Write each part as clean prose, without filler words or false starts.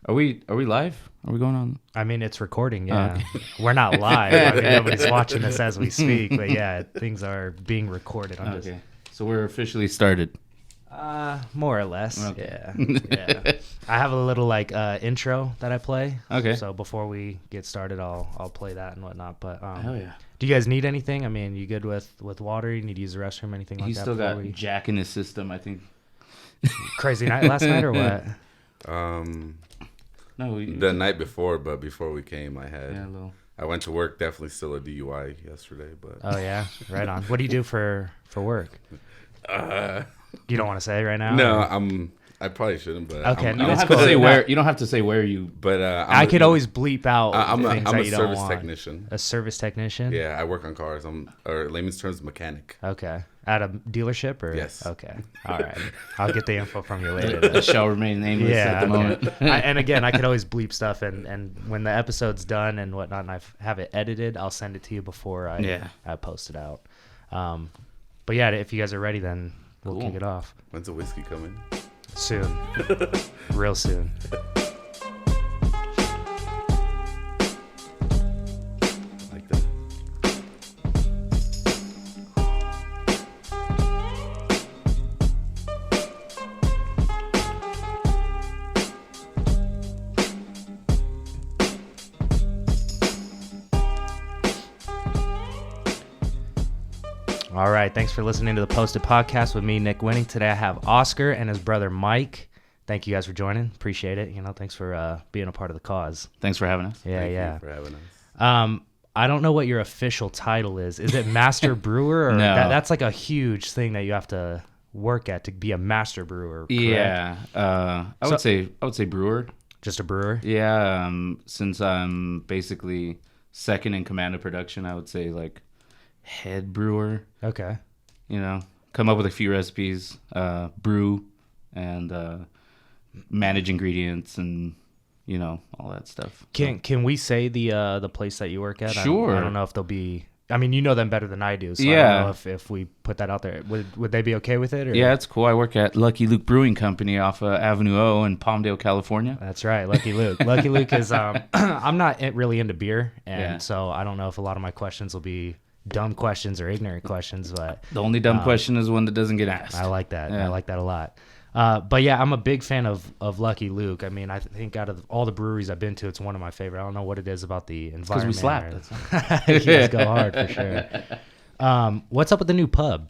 Are we live? Are we going on? I mean, it's recording, yeah. We're not live. I mean, nobody's watching this as we speak, but yeah, things are being recorded. Okay. So we're officially started. More or less. Okay. Yeah. I have a little intro that I play. Okay. So before we get started, I'll play that and whatnot. But Hell yeah. do you guys need anything? I mean, you good with water? You need to use the restroom? Anything like He's that? still got Jack in his system, I think. Crazy night last night or what? No, The night before, but before we came, a little. I went to work. Definitely still a DUI yesterday, but Oh yeah, right on. What do you do for work? You don't want to say right now? no, or? I probably shouldn't, but Okay, I'm, no, You don't it's have cool. to say where. You don't have to say where you. but I could always bleep out I'm things a that you don't service want. technician. A service technician? Yeah, I work on cars. Or layman's terms, mechanic. Okay. At a dealership or? Yes. Okay. All right. I'll get the info from you later. The shall remain nameless at the moment. And again, I could always bleep stuff, and when the episode's done and whatnot, and I have it edited, I'll send it to you before I post it out. But yeah, if you guys are ready, then we'll kick it off. When's the whiskey coming? Soon. Real soon. Like that. All right. Thanks for listening to the Posted Podcast with me, Nick Winning. Today I have Oscar and his brother Mike. Thank you guys for joining. Appreciate it. Thanks for being a part of the cause. Thanks for having us. Thank Yeah. you for having us. I don't know what your official title is. Is it master brewer? Or No. that's like a huge thing that you have to work at to be a master brewer. Correct? Yeah. I would say brewer. Just a brewer? Yeah. Since I'm basically second in command of production, I would say like head brewer. Okay. Come up with a few recipes, brew, and manage ingredients and all that stuff. Can we say the place that you work at? Sure. I don't know if they'll be. I mean, you know them better than I do, so I Yeah. don't know if we put that out there. Would they be okay with it? Or? Yeah, it's cool. I work at Lucky Luke Brewing Company off Avenue O in Palmdale, California. That's right, Lucky Luke. Lucky Luke is. I'm not really into beer, and Yeah. so I don't know if a lot of my questions will be dumb questions or ignorant questions, but The only dumb question is one that doesn't get asked. I like that. Yeah. I like that a lot. But yeah, I'm a big fan of Lucky Luke. I mean, I think out of all the breweries I've been to, it's one of my favorite. I don't know what it is about the environment. we slap. You guys go hard for sure. What's up with the new pub?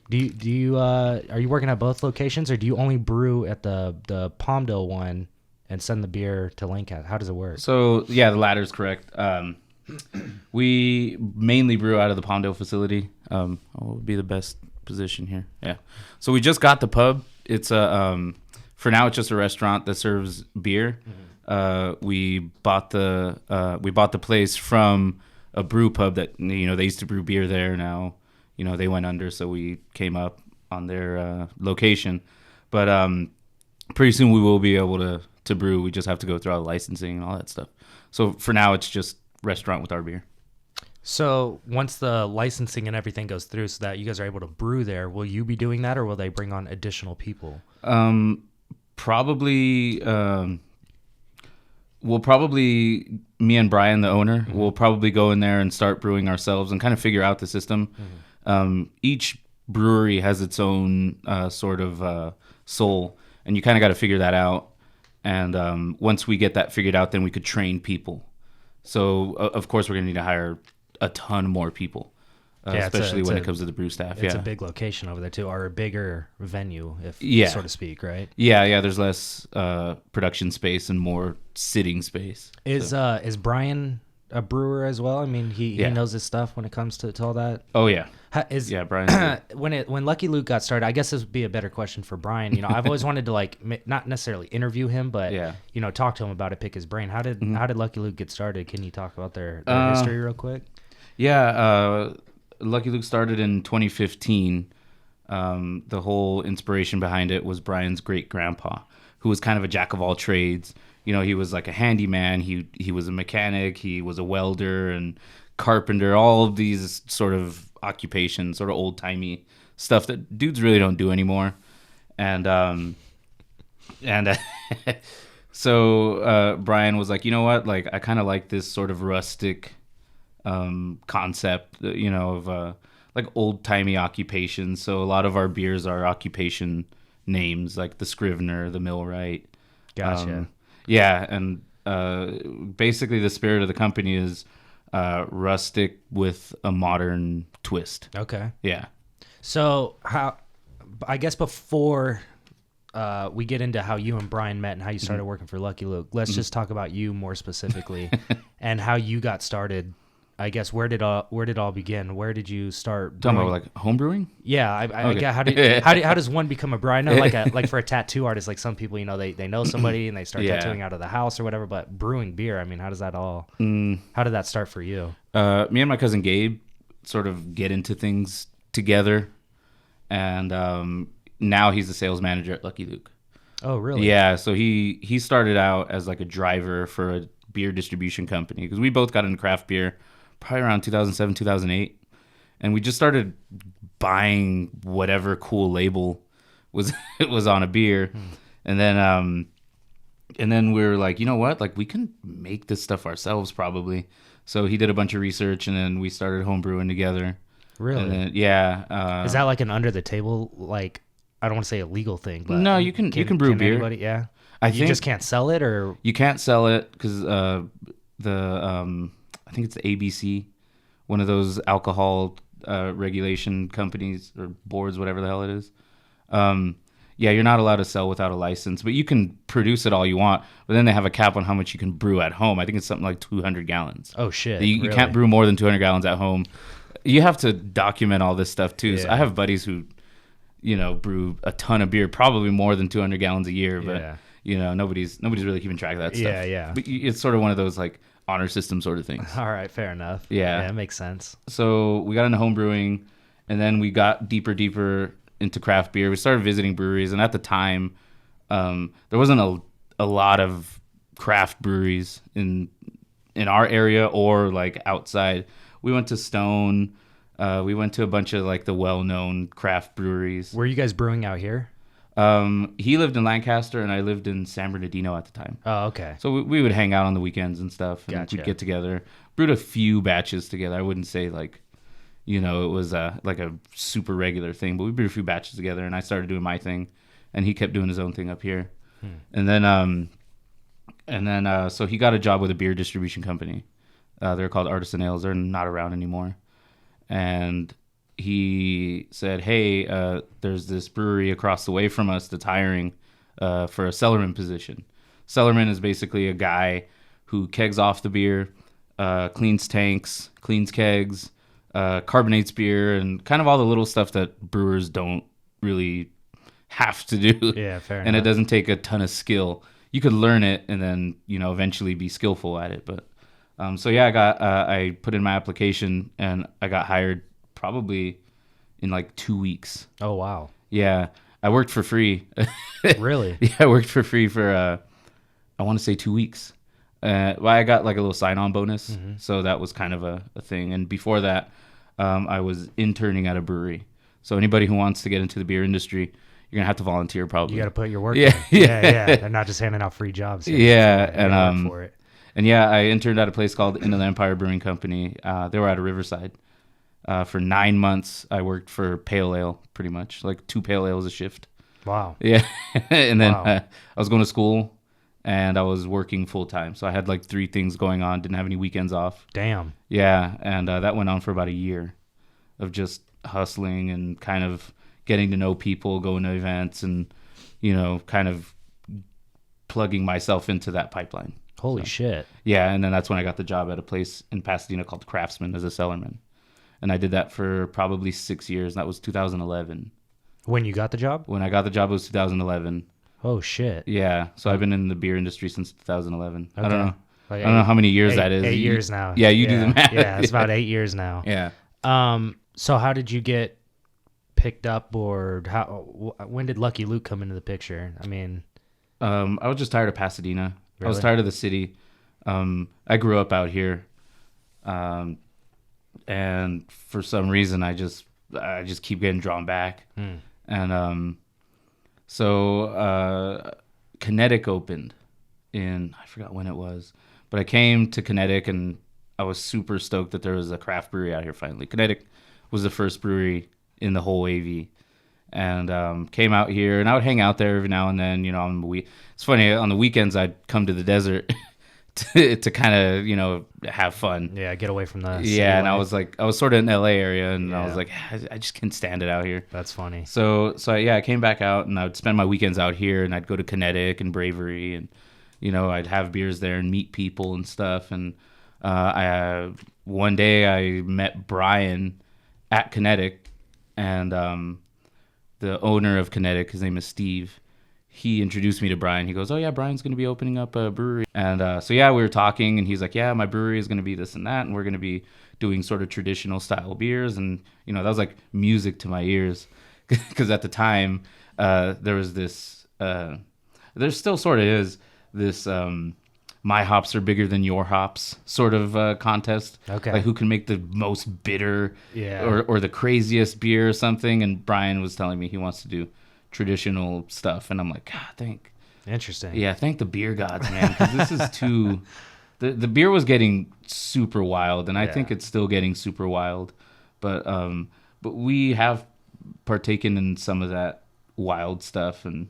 Do you are you working at both locations, or do you only brew at the Palmdale one and send the beer to Lancaster? How does it work? So, yeah, the latter is correct. We mainly brew out of the Palmdale facility. What would be the best position here? Yeah. So we just got the pub. It's for now it's just a restaurant that serves beer. Mm-hmm. We bought the place from a brew pub that they used to brew beer there. Now they went under, so we came up on their location. But pretty soon we will be able to brew. We just have to go through all the licensing and all that stuff. So for now it's just restaurant with our beer. So once the licensing and everything goes through so that you guys are able to brew there, will you be doing that, or will they bring on additional people? Probably me and Brian, the owner, Mm-hmm. will probably go in there and start brewing ourselves and kind of figure out the system. Mm-hmm. Each brewery has its own sort of soul, and you kind of got to figure that out. And once we get that figured out, then we could train people. So, of course, we're going to need to hire a ton more people, especially when it comes to the brew staff. It's a big location over there, too, or a bigger venue, so to speak, right? Yeah, there's less production space and more sitting space. Is Brian a brewer as well? I mean, he knows his stuff when it comes to all that. Oh, yeah. Brian. when Lucky Luke got started, I guess this would be a better question for Brian. I've always wanted to not necessarily interview him, but talk to him about it, pick his brain. How did Lucky Luke get started? Can you talk about their history real quick? Yeah, Lucky Luke started in 2015. The whole inspiration behind it was Brian's great grandpa, who was kind of a jack of all trades. He was like a handyman. He was a mechanic. He was a welder and carpenter. All of these sort of occupations, sort of old timey stuff that dudes really don't do anymore. And So Brian was like, you know what? Like, I kind of like this sort of rustic concept, of like old timey occupations. So a lot of our beers are occupation names, like the Scrivener, the Millwright. Gotcha. Yeah, and basically the spirit of the company is rustic with a modern twist. Okay. Yeah. So I guess before we get into how you and Brian met and how you started working for Lucky Luke, let's just talk about you more specifically and how you got started. I guess where did all begin? Where did you start? Talking about like home brewing? Yeah, I Okay. get how does one become a brewer? I know like for a tattoo artist, like some people, they know somebody and they start Yeah. tattooing out of the house or whatever. But brewing beer, I mean, how did that start for you? Me and my cousin Gabe sort of get into things together, and now he's the sales manager at Lucky Luke. Oh, really? Yeah, so he started out as like a driver for a beer distribution company because we both got into craft beer probably around 2007, 2008, and we just started buying whatever cool label was on a beer, and then we were like, you know what, like we can make this stuff ourselves probably. So he did a bunch of research, and then we started home brewing together. Really? And then, yeah. Is that like an under the table, like, I don't want to say a legal thing, but No, you can brew beer. Anybody, yeah. I You think just can't sell it, or you can't sell it because I think it's the ABC, one of those alcohol regulation companies or boards, whatever the hell it is. Yeah, you're not allowed to sell without a license, but you can produce it all you want. But then they have a cap on how much you can brew at home. I think it's something like 200 gallons. oh shit, You really? can't brew more than 200 gallons at home. You have to document all this stuff too. So Yeah. I have buddies who, brew a ton of beer, probably more than 200 gallons a year. But Yeah. nobody's really keeping track of that stuff. Yeah, yeah. But it's sort of one of those like honor system sort of things. All right, fair enough. Yeah. Yeah, it makes sense. So we got into home brewing, and then we got deeper into craft beer. We started visiting breweries, and at the time, there wasn't a lot of craft breweries in our area or like outside. We went to Stone. We went to a bunch of like the well-known craft breweries. Were you guys brewing out here? He lived in Lancaster, and I lived in San Bernardino at the time. Oh, okay. So we would hang out on the weekends and stuff, and Gotcha. we'd get together. Brewed a few batches together. I wouldn't say like, it was like a super regular thing, but we brewed a few batches together, and I started doing my thing, and he kept doing his own thing up here. And then so he got a job with a beer distribution company. They're called Artisan Ales. They're not around anymore. And he said, hey, there's this brewery across the way from us that's hiring for a cellarman position. Cellarman is basically a guy who kegs off the beer, cleans tanks, cleans kegs, carbonates beer, and kind of all the little stuff that brewers don't really have to do. Yeah, fair And enough. it doesn't take a ton of skill. You could learn it and then, eventually be skillful at it. But so yeah, I put in my application, and I got hired probably in like 2 weeks. Oh, wow. Yeah, I worked for free. Really? Yeah, I worked for free for I want to say 2 weeks. Well, I got like a little sign-on bonus, so that was kind of a thing. And before that, I was interning at a brewery. So anybody who wants to get into the beer industry, you're gonna have to volunteer probably. You got to put your work Yeah, in. yeah. Yeah. They're not just handing out free jobs. here. Yeah, You gotta work for it. And yeah, I interned at a place called Inland Empire Brewing Company. They were out of Riverside. For 9 months, I worked for Pale Ale, pretty much, like 2 Pale Ales a shift. Wow. Yeah, and then Wow. I was going to school, and I was working full time. So I had like 3 things going on. Didn't have any weekends off. Damn. Yeah, and that went on for about a year of just hustling and kind of getting to know people, going to events, and kind of plugging myself into that pipeline. Holy shit. Yeah, and then that's when I got the job at a place in Pasadena called Craftsman as a cellarman. And I did that for probably 6 years. That was 2011. When you got the job? When I got the job, it was 2011. Oh, shit. Yeah, so I've been in the beer industry since 2011. I don't Okay. know. Like I don't know how many years that is. 8 You- years now. Yeah, you do the math. Yeah, it's about 8 years now. Yeah. So how did you get picked up, or when did Lucky Luke come into the picture? I mean, I was just tired of Pasadena. I was Really? tired of the city. I grew up out here. And for some reason, I just keep getting drawn back. And so Kinetic opened I forgot when it was, but I came to Kinetic and I was super stoked that there was a craft brewery out here finally. Kinetic was the first brewery in the whole AV, and came out here, and I would hang out there every now and then. It's funny, on the weekends I'd come to the desert to kind of have fun. Yeah, get away from the and I was sort of in the LA area, and I was like, I just can't stand it out here. That's funny. So yeah, I came back out, and I would spend my weekends out here, and I'd go to Kinetic and Bravery, and I'd have beers there and meet people and stuff. And one day I met Brian at Kinetic, and the owner of Kinetic, his name is Steve. He introduced me to Brian. He goes, "Oh yeah, Brian's going to be opening up a brewery." And so yeah, we were talking, and he's like, "Yeah, my brewery is going to be this and that, and we're going to be doing sort of traditional style beers." And that was like music to my ears, because at the time there was this, there still sort of is this my hops are bigger than your hops sort of contest. Okay. Like who can make the most bitter, yeah, or the craziest beer or something. And Brian was telling me he wants to do traditional stuff, and I'm like, God, interesting. Yeah, thank the beer gods, man, because this is too. The beer was getting super wild, and I think it's still getting super wild, but we have partaken in some of that wild stuff, and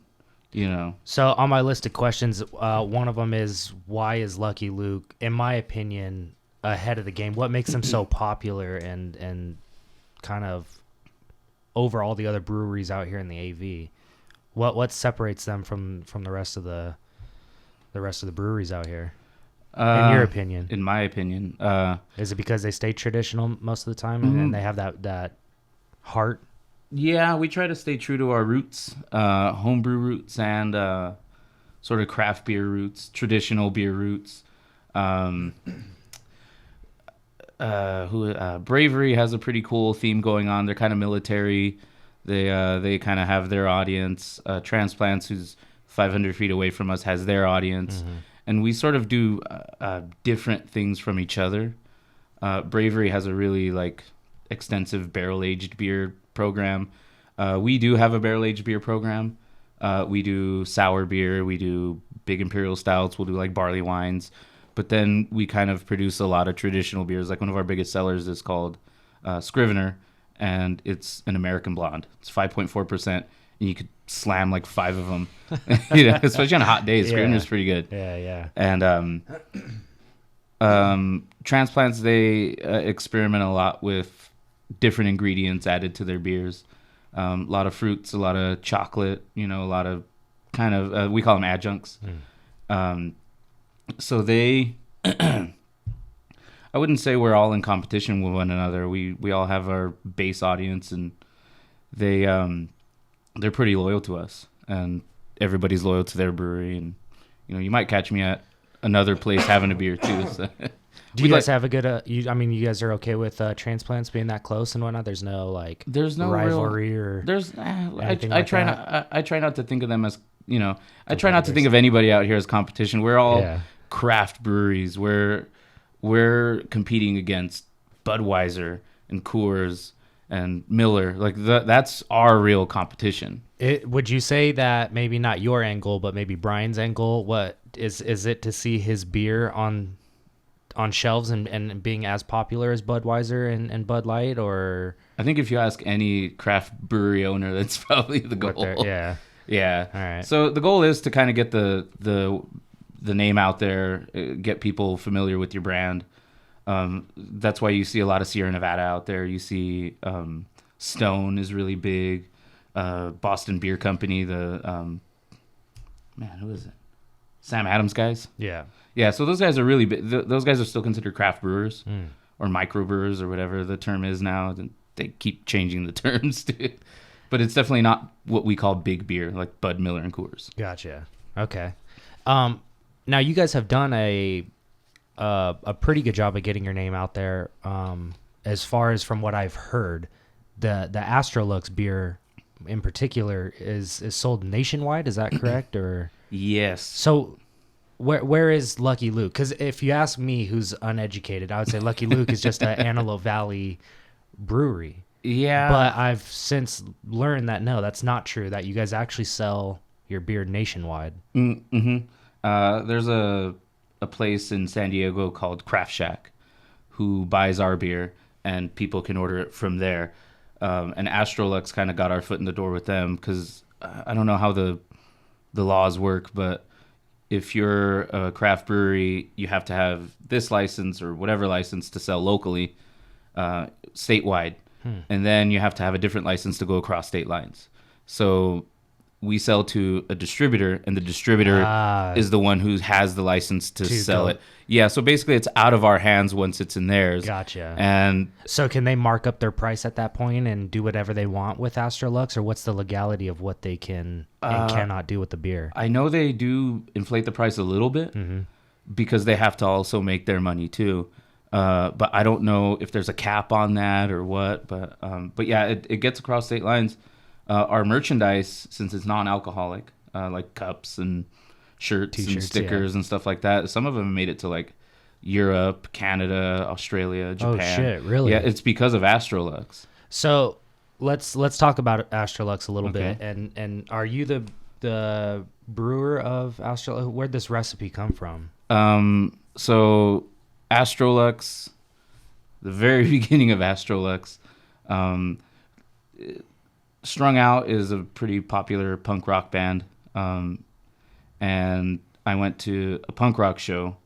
So on my list of questions, one of them is, why is Lucky Luke, in my opinion, ahead of the game? What makes them so popular and kind of over all the other breweries out here in the AV? What separates them from the rest of the breweries out here? In your opinion? In my opinion, is it because they stay traditional most of the time, and they have that heart? Yeah, we try to stay true to our roots, homebrew roots, and sort of craft beer roots, traditional beer roots. Bravery has a pretty cool theme going on. They're kind of military. They kind of have their audience. Transplants, who's 500 feet away from us, has their audience. And we sort of do different things from each other. Bravery has a really extensive barrel-aged beer program. We do have a barrel-aged beer program. We do sour beer. We do big imperial stouts. We'll do barley wines. But then we kind of produce a lot of traditional beers. One of our biggest sellers is called Scrivener, and it's an American blonde. It's 5.4%, and you could slam 5 of them. Especially on hot days. Scrivener's pretty good. Yeah. And Transplants, they experiment a lot with different ingredients added to their beers. A lot of fruits, a lot of chocolate, a lot of kind of, we call them adjuncts. So they, I wouldn't say we're all in competition with one another. We all have our base audience, and they're pretty loyal to us, and everybody's loyal to their brewery. And you might catch me at another place having a beer too. So. Do you guys have a good? You guys are okay with Transplants being that close and whatnot? There's no rivalry or there's. I try not to think of them as I try not to think of anybody out here as competition. We're all craft breweries. We're competing against Budweiser and Coors and Miller. That's our real competition. Would you say that maybe not your angle, but maybe Brian's angle? What is it to see his beer on shelves and being as popular as Budweiser and Bud Light? Or I think if you ask any craft brewery owner, that's probably the goal. Yeah. All right. So the goal is to kind of get the name out there, get people familiar with your brand. That's why you see a lot of Sierra Nevada out there. You see Stone is really big. Boston Beer Company, who is it? Sam Adams guys. Yeah, so those guys are really big. Those guys are still considered craft brewers or microbrewers or whatever the term is now. They keep changing the terms, dude. But it's definitely not what we call big beer, like Bud, Miller, and Coors. Gotcha. Okay. Now you guys have done a pretty good job of getting your name out there. As far as from what I've heard, the Astrolux beer in particular is sold nationwide. Is that correct? Or yes. So where is Lucky Luke? Because if you ask me, who's uneducated, I would say Lucky Luke is just an Antelope Valley brewery. Yeah. But I've since learned that no, that's not true. That you guys actually sell your beer nationwide. Mm-hmm. There's a place in San Diego called Craft Shack who buys our beer, and people can order it from there. And Astrolux kind of got our foot in the door with them because I don't know how the laws work, but if you're a craft brewery, you have to have this license or whatever license to sell locally, statewide. And then you have to have a different license to go across state lines. So we sell to a distributor, and the distributor is the one who has the license to sell it. Yeah, so basically it's out of our hands once it's in theirs. Gotcha. And so can they mark up their price at that point and do whatever they want with Astrolux, or what's the legality of what they can and cannot do with the beer? I know they do inflate the price a little bit because they have to also make their money too. But I don't know if there's a cap on that or what. But yeah, it gets across state lines. Our merchandise, since it's non-alcoholic, like cups and shirts and stickers and stuff like that, some of them made it to like Europe, Canada, Australia, Japan. Oh shit, really? Yeah, it's because of Astrolux. So let's talk about Astrolux a little bit. And are you the brewer of Astrolux? Where'd this recipe come from? So Astrolux, the very beginning of Astrolux, Strung Out is a pretty popular punk rock band. And I went to a punk rock show,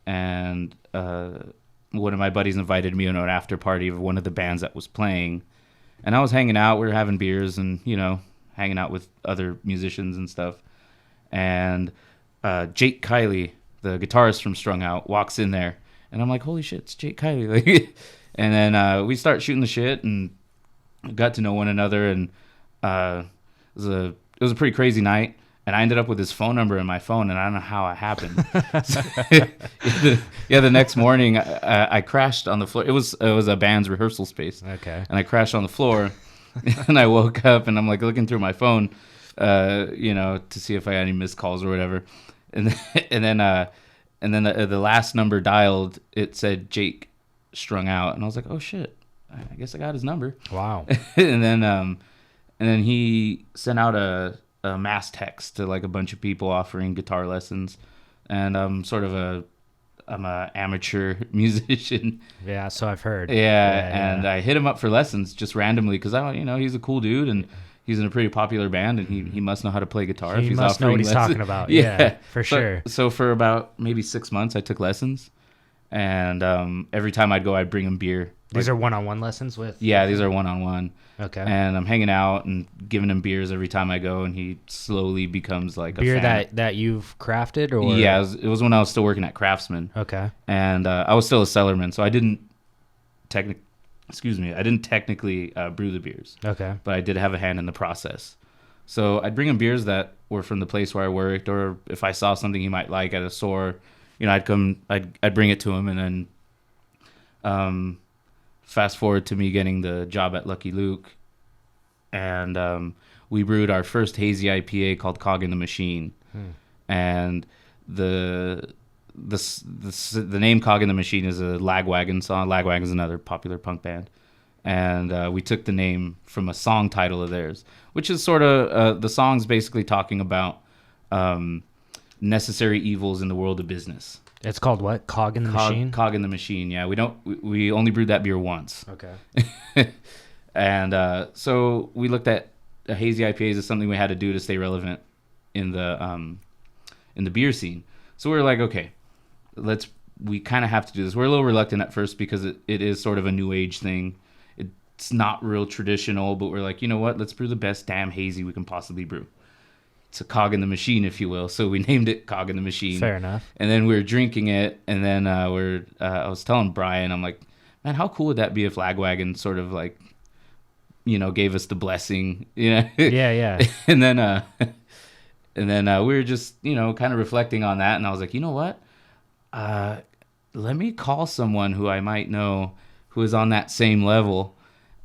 and one of my buddies invited me to an after party of one of the bands that was playing. And I was hanging out. We were having beers and, hanging out with other musicians and stuff. And Jake Kiley, the guitarist from Strung Out, walks in there. And I'm like, holy shit, it's Jake Kiley. And then we start shooting the shit and got to know one another. And it was a pretty crazy night. And I ended up with his phone number in my phone, and I don't know how it happened. The next morning, I crashed on the floor. It was a band's rehearsal space. Okay. And I crashed on the floor, and I woke up, and I'm like looking through my phone, to see if I had any missed calls or whatever. And then the last number dialed, it said Jake Strung Out, and I was like, oh shit, I guess I got his number. Wow. And then he sent out a mass text to like a bunch of people offering guitar lessons, and I'm a amateur musician. Yeah, so I've heard. Yeah. I hit him up for lessons just randomly because he's a cool dude and he's in a pretty popular band, and he must know how to play guitar. He must know what he's talking about. Yeah, for sure. So for about maybe 6 months, I took lessons, and every time I'd go, I'd bring him beer. These are one-on-one lessons with? Yeah, these are one-on-one. Okay. And I'm hanging out and giving him beers every time I go, and he slowly becomes like beer a fan. that you've crafted, or? Yeah, it was when I was still working at Craftsman. Okay. And I was still a cellarman, so I didn't technically brew the beers. Okay. But I did have a hand in the process. So I'd bring him beers that were from the place where I worked, or if I saw something he might like at a store, I'd bring it to him, and then fast forward to me getting the job at Lucky Luke, and we brewed our first hazy IPA called Cog in the Machine. And the name Cog in the Machine is a Lagwagon song. Lagwagon's another popular punk band, and we took the name from a song title of theirs, which is sort of the song's basically talking about necessary evils in the world of business. It's called what? Cog in the Machine? Cog in the Machine, yeah. We only brewed that beer once. Okay. And so we looked at hazy IPAs as something we had to do to stay relevant in the beer scene. So we were like, okay, we kind of have to do this. We're a little reluctant at first because it is sort of a new age thing. It's not real traditional, but we're like, you know what? Let's brew the best damn hazy we can possibly brew. It's a cog in the machine, if you will. So we named it Cog in the Machine. Fair enough. And then we were drinking it, and then I was telling Brian, I'm like, man, how cool would that be if Lagwagon sort of like, gave us the blessing, Yeah. And then we were just, kind of reflecting on that, and I was like, you know what? Let me call someone who I might know who is on that same level,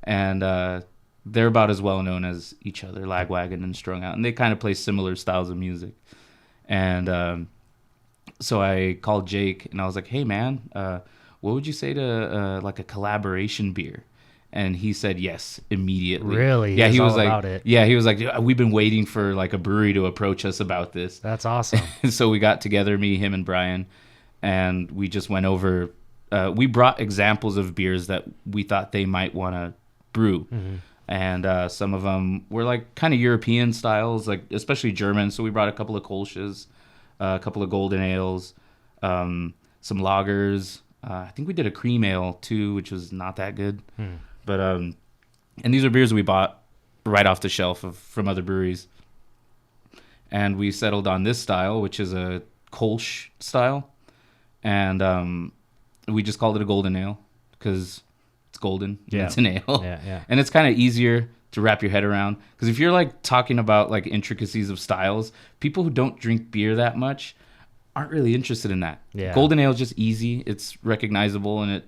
and they're about as well known as each other, Lagwagon and Strung Out, and they kind of play similar styles of music. And so I called Jake, and I was like, hey man, what would you say to like a collaboration beer? And he said yes immediately. Really? Yeah, he was all like, about it. yeah, he was like, we've been waiting for like a brewery to approach us about this. That's awesome. So we got together, me, him, and Brian, and we just went over. We brought examples of beers that we thought they might want to brew, and some of them were like kind of European styles, like especially German. So we brought a couple of Kolsch's, a couple of golden ales, some lagers. I think we did a cream ale too, which was not that good. But and these are beers we bought right off the shelf from other breweries, and we settled on this style, which is a Kolsch style, and we just called it a golden ale because it's golden. Yeah. It's an ale. Yeah. And it's kind of easier to wrap your head around, because if you're like talking about like intricacies of styles, people who don't drink beer that much aren't really interested in that. Yeah. Golden ale is just easy. It's recognizable, and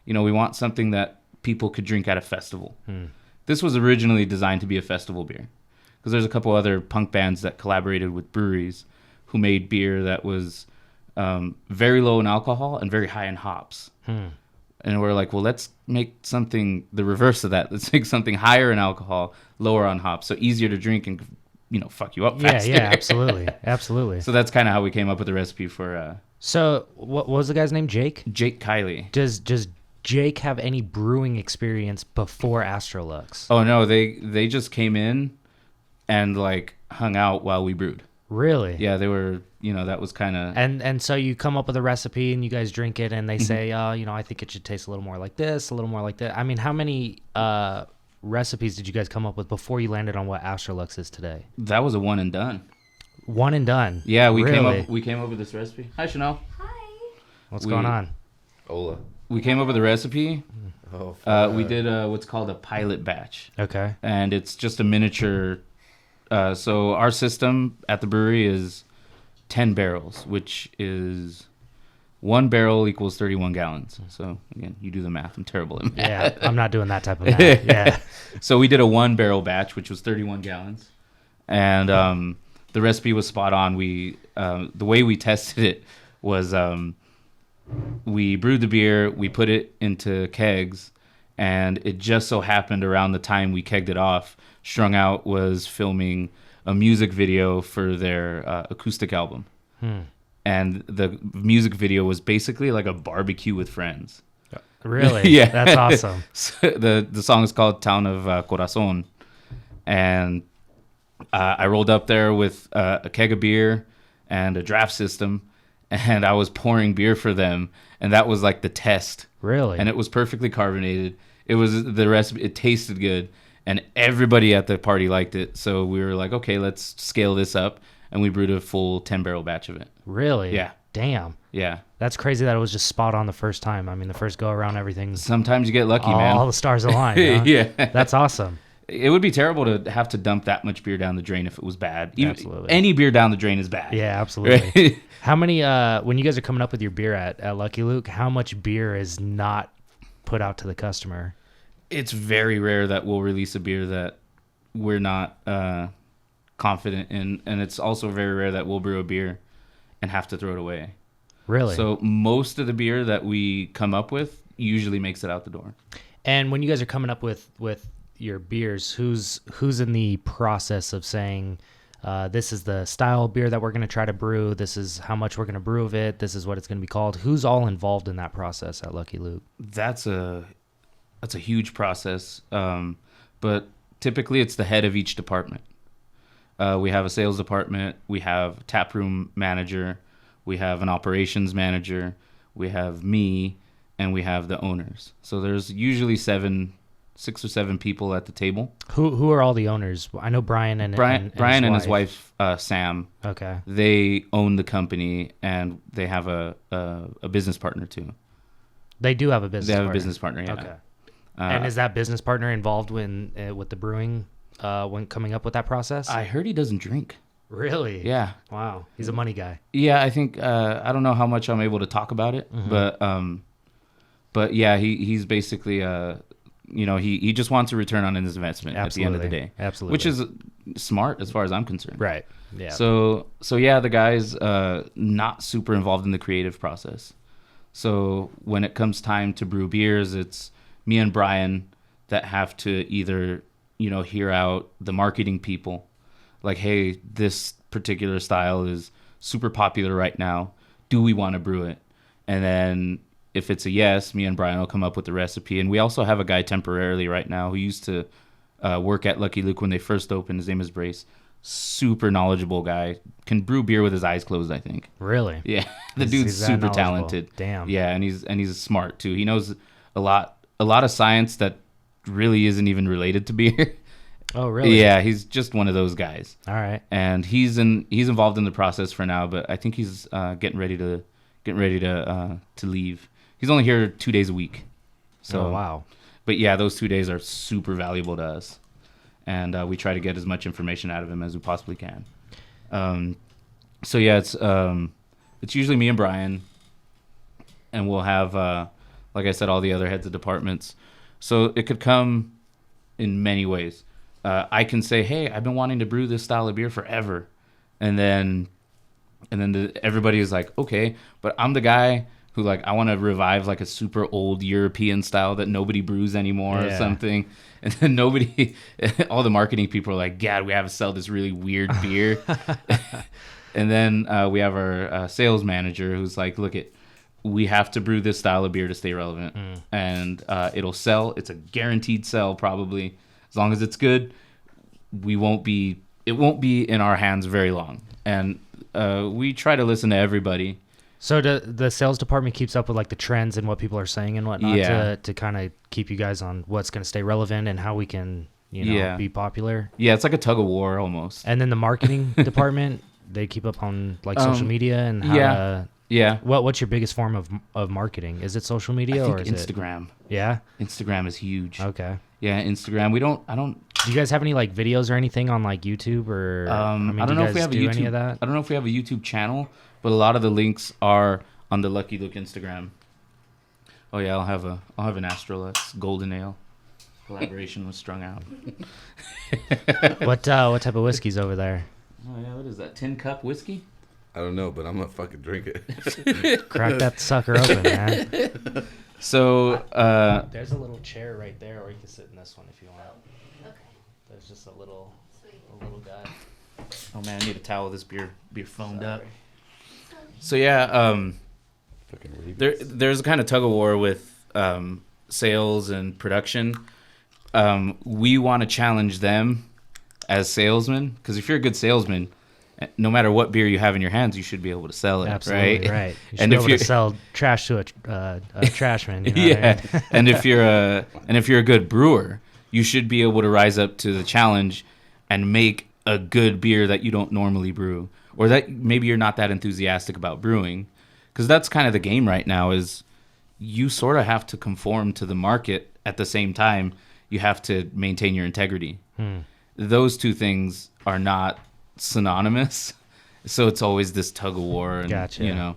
we want something that people could drink at a festival. This was originally designed to be a festival beer, because there's a couple other punk bands that collaborated with breweries who made beer that was very low in alcohol and very high in hops. And we're like, well, let's make something the reverse of that. Let's make something higher in alcohol, lower on hops, so easier to drink and fuck you up faster. Yeah, absolutely. So that's kind of how we came up with the recipe for So what was the guy's name? Jake Kiley. Does Jake have any brewing experience before Astrolux? Oh no, they just came in and like hung out while we brewed. Really? Yeah, they were, that was kind of... And so you come up with a recipe and you guys drink it and they say, I think it should taste a little more like this, a little more like that. I mean, how many recipes did you guys come up with before you landed on what Astrolux is today? That was a one and done. One and done? Yeah, we Really? came up with this recipe. Hi, Chanel. Hi. What's going on? Hola. We came up with a recipe. Oh, We did what's called a pilot batch. Okay. And it's just a miniature... so our system at the brewery is 10 barrels, which is 1 barrel equals 31 gallons. So again, you do the math. I'm terrible at math. Yeah, I'm not doing that type of math. Yeah. So we did a 1 barrel batch, which was 31 gallons. And the recipe was spot on. We the way we tested it was we brewed the beer, we put it into kegs, and it just so happened around the time we kegged it off, Strung Out was filming a music video for their acoustic album. And the music video was basically like a barbecue with friends. Really? Yeah. That's awesome. So the song is called Town of Corazon. And I rolled up there with a keg of beer and a draft system, and I was pouring beer for them, and that was like the test. Really? And it was perfectly carbonated. It was the recipe. It tasted good, and everybody at the party liked it. So we were like, okay, let's scale this up, and we brewed a full 10-barrel batch of it. Really? Yeah. Damn. Yeah. That's crazy that it was just spot on the first time. I mean, the first go around, everything's Sometimes you get lucky, man. all the stars align. Huh? Yeah. That's awesome. It would be terrible to have to dump that much beer down the drain if it was bad. Absolutely. Any beer down the drain is bad. Yeah, absolutely. Right? How many, when you guys are coming up with your beer at Lucky Luke, how much beer is not put out to the customer? It's very rare that we'll release a beer that we're not confident in. And it's also very rare that we'll brew a beer and have to throw it away. Really? So most of the beer that we come up with usually makes it out the door. And when you guys are coming up with your beers, who's in the process of saying, this is the style of beer that we're going to try to brew, this is how much we're going to brew of it, this is what it's going to be called? Who's all involved in that process at Lucky Luke? That's a huge process, but typically it's the head of each department. We have a sales department, we have a taproom manager, we have an operations manager, we have me, and we have the owners. So there's usually 6 or 7 people at the table. Who are all the owners? I know Brian and his wife Sam. Okay. They own the company, and they have a business partner too. They do have a business. They have partner. a business partner. Yeah. Okay. And is that business partner involved with the brewing when coming up with that process? I heard he doesn't drink. Really? Yeah. Wow. He's a money guy. Yeah, I think I don't know how much I'm able to talk about it, but yeah, he's basically he just wants a return on his investment at the end of the day. Absolutely. Which is smart as far as I'm concerned. Right. Yeah. So yeah, the guy's not super involved in the creative process. So when it comes time to brew beers, it's me and Brian that have to either, hear out the marketing people. Like, hey, this particular style is super popular right now. Do we want to brew it? And then if it's a yes, me and Brian will come up with the recipe. And we also have a guy temporarily right now who used to work at Lucky Luke when they first opened. His name is Brace. Super knowledgeable guy. Can brew beer with his eyes closed, I think. Really? Yeah. The dude's super talented. Damn. Yeah, and he's smart too. He knows a lot of science that really isn't even related to beer. Oh, really? Yeah, he's just one of those guys. All right. And he's involved in the process for now, but I think he's getting ready to leave. He's only here 2 days a week. So wow. But yeah, those 2 days are super valuable to us, and we try to get as much information out of him as we possibly can. So yeah, it's usually me and Brian, and we'll have like I said, all the other heads of departments. So it could come in many ways. I can say, hey, I've been wanting to brew this style of beer forever. And then everybody is like, okay, but I'm the guy who, like, I want to revive like a super old European style that nobody brews anymore or something. And then all the marketing people are like, God, we have to sell this really weird beer. And then we have our sales manager who's like, look, we have to brew this style of beer to stay relevant. And it'll sell. It's a guaranteed sell probably. As long as it's good, it won't be in our hands very long. And we try to listen to everybody. So the sales department keeps up with like the trends and what people are saying and whatnot to kind of keep you guys on what's going to stay relevant and how we can be popular. Yeah, it's like a tug of war almost. And then the marketing department, they keep up on like social media and how what's your biggest form of marketing? Is it social media or is Instagram? Yeah, Instagram is huge. Okay. Yeah, Instagram. I don't. Do you guys have any like videos or anything on like YouTube or? I don't know if we have a YouTube. Any of that? I don't know if we have a YouTube channel, but a lot of the links are on the Lucky Luke Instagram. Oh yeah, I'll have an Astrolux Golden Ale. Collaboration was strung out. What type of whiskey's over there? Oh yeah, what is that? 10 cup whiskey? I don't know, but I'm gonna fucking drink it. Crack that sucker open, man. So there's a little chair right there, or you can sit in this one if you want. Okay. There's just a little guy. Oh man, I need a towel. This beer foamed up. So yeah, there's a kind of tug of war with sales and production. We want to challenge them as salesmen, because if you're a good salesman, no matter what beer you have in your hands, you should be able to sell it. Absolutely, right? You should and be if able you to sell trash to a trash man. You know yeah, what I mean? and if you're a good brewer, you should be able to rise up to the challenge and make a good beer that you don't normally brew, or that maybe you're not that enthusiastic about brewing, because that's kind of the game right now. Is you sort of have to conform to the market at the same time you have to maintain your integrity. Those two things are not synonymous, so it's always this tug of war. And Gotcha.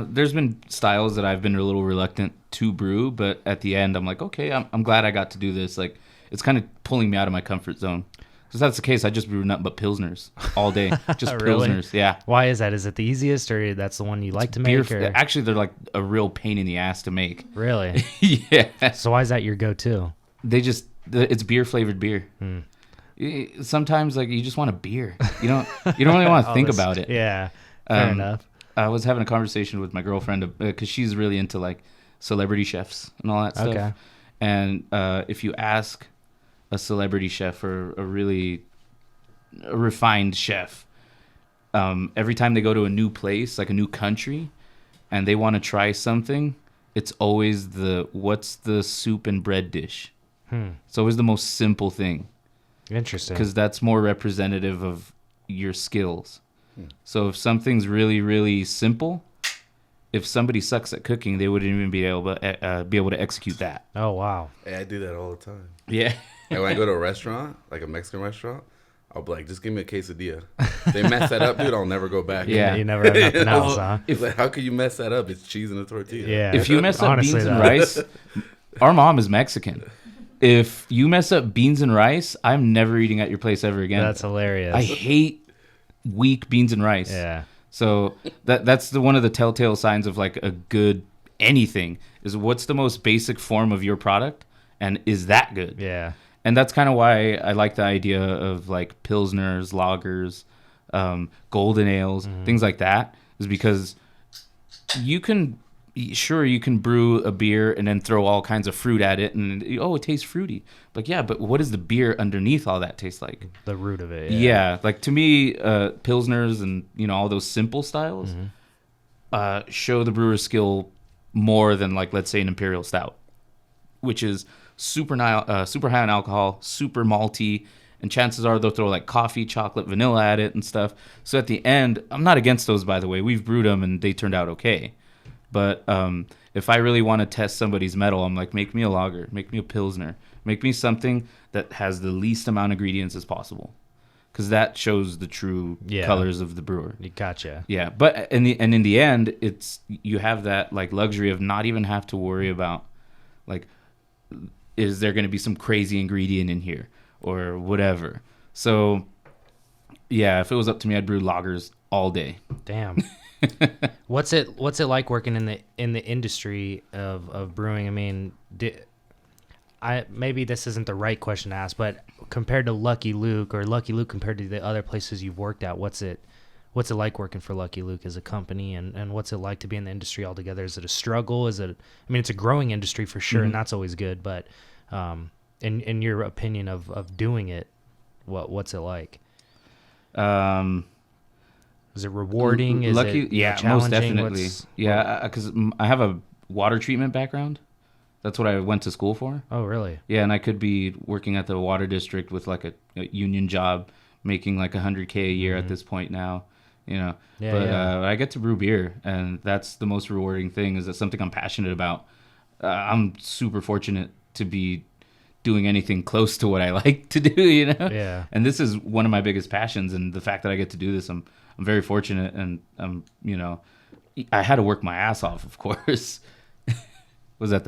There's been styles that I've been a little reluctant to brew, but at the end I'm like, okay, I'm glad I got to do this. Like, it's kind of pulling me out of my comfort zone. If that's the case, I just brew nothing but pilsners all day. Just Really? pilsners. Yeah. Why is that? Is it the easiest, or that's the one you like to make? Or? Actually, they're like a real pain in the ass to make. Really? Yeah. So why is that your go-to? It's beer flavored beer. Sometimes like you just want a beer. You don't really want to think about it. Yeah. Fair enough. I was having a conversation with my girlfriend because she's really into like celebrity chefs and all that stuff. Okay. And if you ask a celebrity chef or a refined chef, every time they go to a new place, like a new country, and they want to try something, it's always what's the soup and bread dish. It's always the most simple thing. Interesting. Because that's more representative of your skills. So if something's really, really simple, if somebody sucks at cooking, they wouldn't even be able to execute that. Oh, wow. Hey, I do that all the time. Yeah. Like when I go to a restaurant, like a Mexican restaurant, I'll be like, just give me a quesadilla. They mess that up, dude, I'll never go back. Yeah. You never have nothing else, huh? It's like, how could you mess that up? It's cheese and a tortilla. Yeah. If you mess up Honestly, beans and rice, our mom is Mexican. If you mess up beans and rice, I'm never eating at your place ever again. That's hilarious. I hate weak beans and rice. Yeah. So that's one of the telltale signs of like a good anything is what's the most basic form of your product, and is that good? Yeah. And that's kind of why I like the idea of like pilsners, lagers, golden ales, things like that, is because you can brew a beer and then throw all kinds of fruit at it and it tastes fruity. Like, yeah, but what does the beer underneath all that taste like? The root of it. Yeah, like to me, pilsners and all those simple styles show the brewer's skill more than, like, let's say an imperial stout, which is super high on alcohol, super malty, and chances are they'll throw like coffee, chocolate, vanilla at it and stuff. So at the end, I'm not against those, by the way. We've brewed them and they turned out okay. But if I really want to test somebody's metal, I'm like, make me a lager, make me a pilsner, make me something that has the least amount of ingredients as possible, because that shows the true colors of the brewer. Gotcha. Yeah, but in the end, it's you have that like luxury of not even have to worry about like, is there going to be some crazy ingredient in here or whatever. So yeah, if it was up to me, I'd brew lagers all day. Damn. What's it like working in the industry of brewing? I mean, maybe this isn't the right question to ask, but compared to Lucky Luke, or Lucky Luke compared to the other places you've worked at, what's it like working for Lucky Luke as a company, and what's it like to be in the industry altogether? Is it a struggle? It's a growing industry for sure, and that's always good, but in your opinion of doing it, what's it like? Is it rewarding? Is it challenging? Most definitely. Because I have a water treatment background. That's what I went to school for. Oh, really? Yeah, and I could be working at the water district with like a union job, making like $100K a year at this point now. I get to brew beer, and that's the most rewarding thing. Is that something I'm passionate about? I'm super fortunate to be doing anything close to what I like to do. Yeah. And this is one of my biggest passions, and the fact that I get to do this, I'm very fortunate, and I had to work my ass off, of course. Was that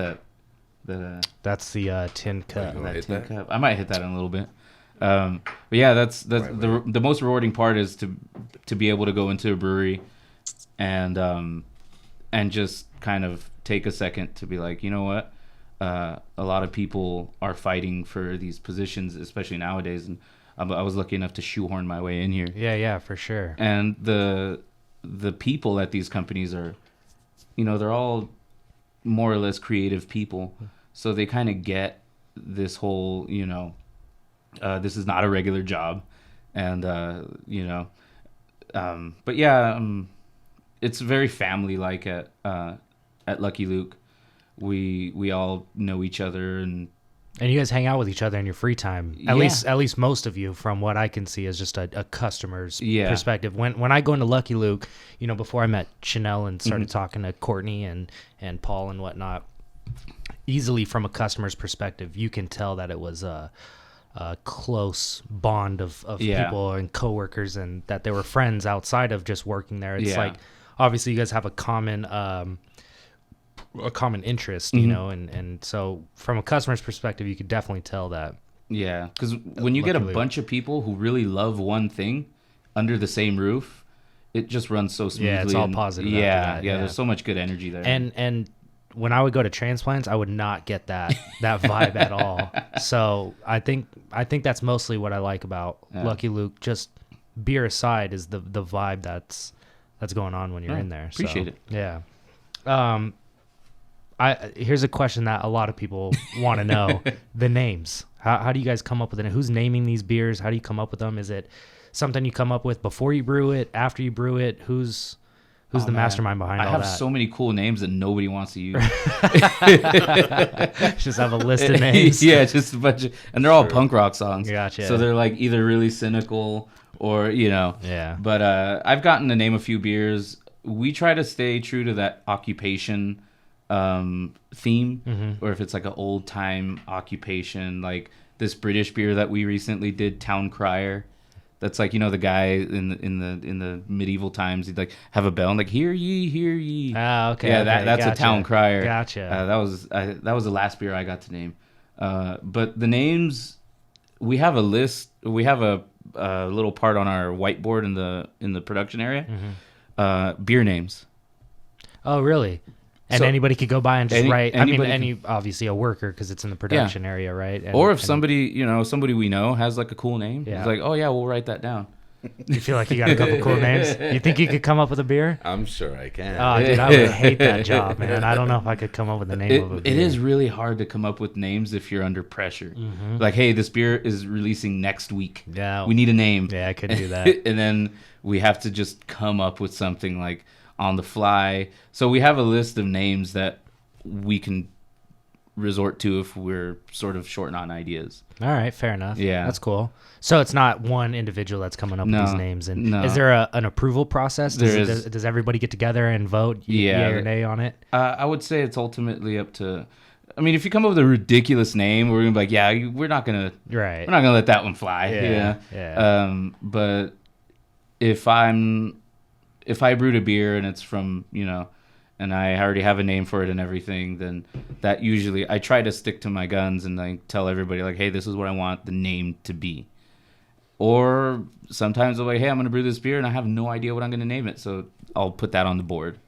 that's the tin cup. That tin cup. I might hit that in a little bit. But yeah, that's the most rewarding part is to be able to go into a brewery and just kind of take a second to be like, you know what, a lot of people are fighting for these positions, especially nowadays, and I was lucky enough to shoehorn my way in here. Yeah, for sure. And the people at these companies are, they're all more or less creative people, so they kind of get this whole, this is not a regular job, and but yeah, it's very family-like at Lucky Luke. We all know each other, and you guys hang out with each other in your free time. At least most of you, from what I can see, is just a customer's perspective. When I go into Lucky Luke, before I met Chanel and started talking to Courtney and Paul and whatnot, easily from a customer's perspective, you can tell that it was a close bond of people and coworkers, and that they were friends outside of just working there. It's like, obviously you guys have a common interest, and so from a customer's perspective, you could definitely tell that. Yeah, because when you get a bunch of people who really love one thing under the same roof, it just runs so smoothly. Yeah, it's all positive. Yeah, there's so much good energy there. And when I would go to transplants, I would not get that vibe at all. So I think that's mostly what I like about Lucky Luke. Just beer aside, is the vibe that's going on when you're in there. Appreciate it. Yeah. Here's a question that a lot of people want to know: the names. How do you guys come up with it? Who's naming these beers? How do you come up with them? Is it something you come up with before you brew it, after you brew it? Who's the mastermind behind all that? I have so many cool names that nobody wants to use. Just have a list of names. Yeah, just a bunch of, and they're all punk rock songs. Gotcha. So they're like either really cynical or Yeah. But I've gotten to name a few beers. We try to stay true to that occupation theme, or if it's like an old time occupation, like this British beer that we recently did, Town Crier. That's like, the guy in the medieval times, he'd like have a bell and like, hear ye. Ah, okay. Yeah, okay, that's gotcha. a Town Crier. Gotcha. That was the last beer I got to name. But the names, we have a list. We have a little part on our whiteboard in the production area. Beer names. Oh, really? And anybody could go by and just write. I mean, obviously a worker because it's in the production area, right? Or if somebody we know has like a cool name, Yeah. it's like, oh yeah, we'll write that down. You feel like you got a couple cool names? You think you could come up with a beer? I'm sure I can. Oh, dude, I would hate that job, man. I don't know if I could come up with the name of a beer. It is really hard to come up with names if you're under pressure. Like, hey, this beer is releasing next week. Yeah. We need a name. Yeah, I couldn't do that. And then we have to just come up with something like on the fly. So we have a list of names that we can resort to if we're sort of short on ideas. All right, fair enough. Yeah. That's cool. So it's not one individual that's coming up with these names. And no. Is there an approval process? Does everybody get together and vote yay or nay on it? I would say it's ultimately up to... I mean, if you come up with a ridiculous name, we're going to be like, we're not going to let that one fly. Yeah. But if I brewed a beer and it's from, and I already have a name for it and everything, then that usually I try to stick to my guns and like tell everybody like, hey, this is what I want the name to be. Or sometimes I'm like, hey, I'm gonna brew this beer and I have no idea what I'm gonna name it, so I'll put that on the board.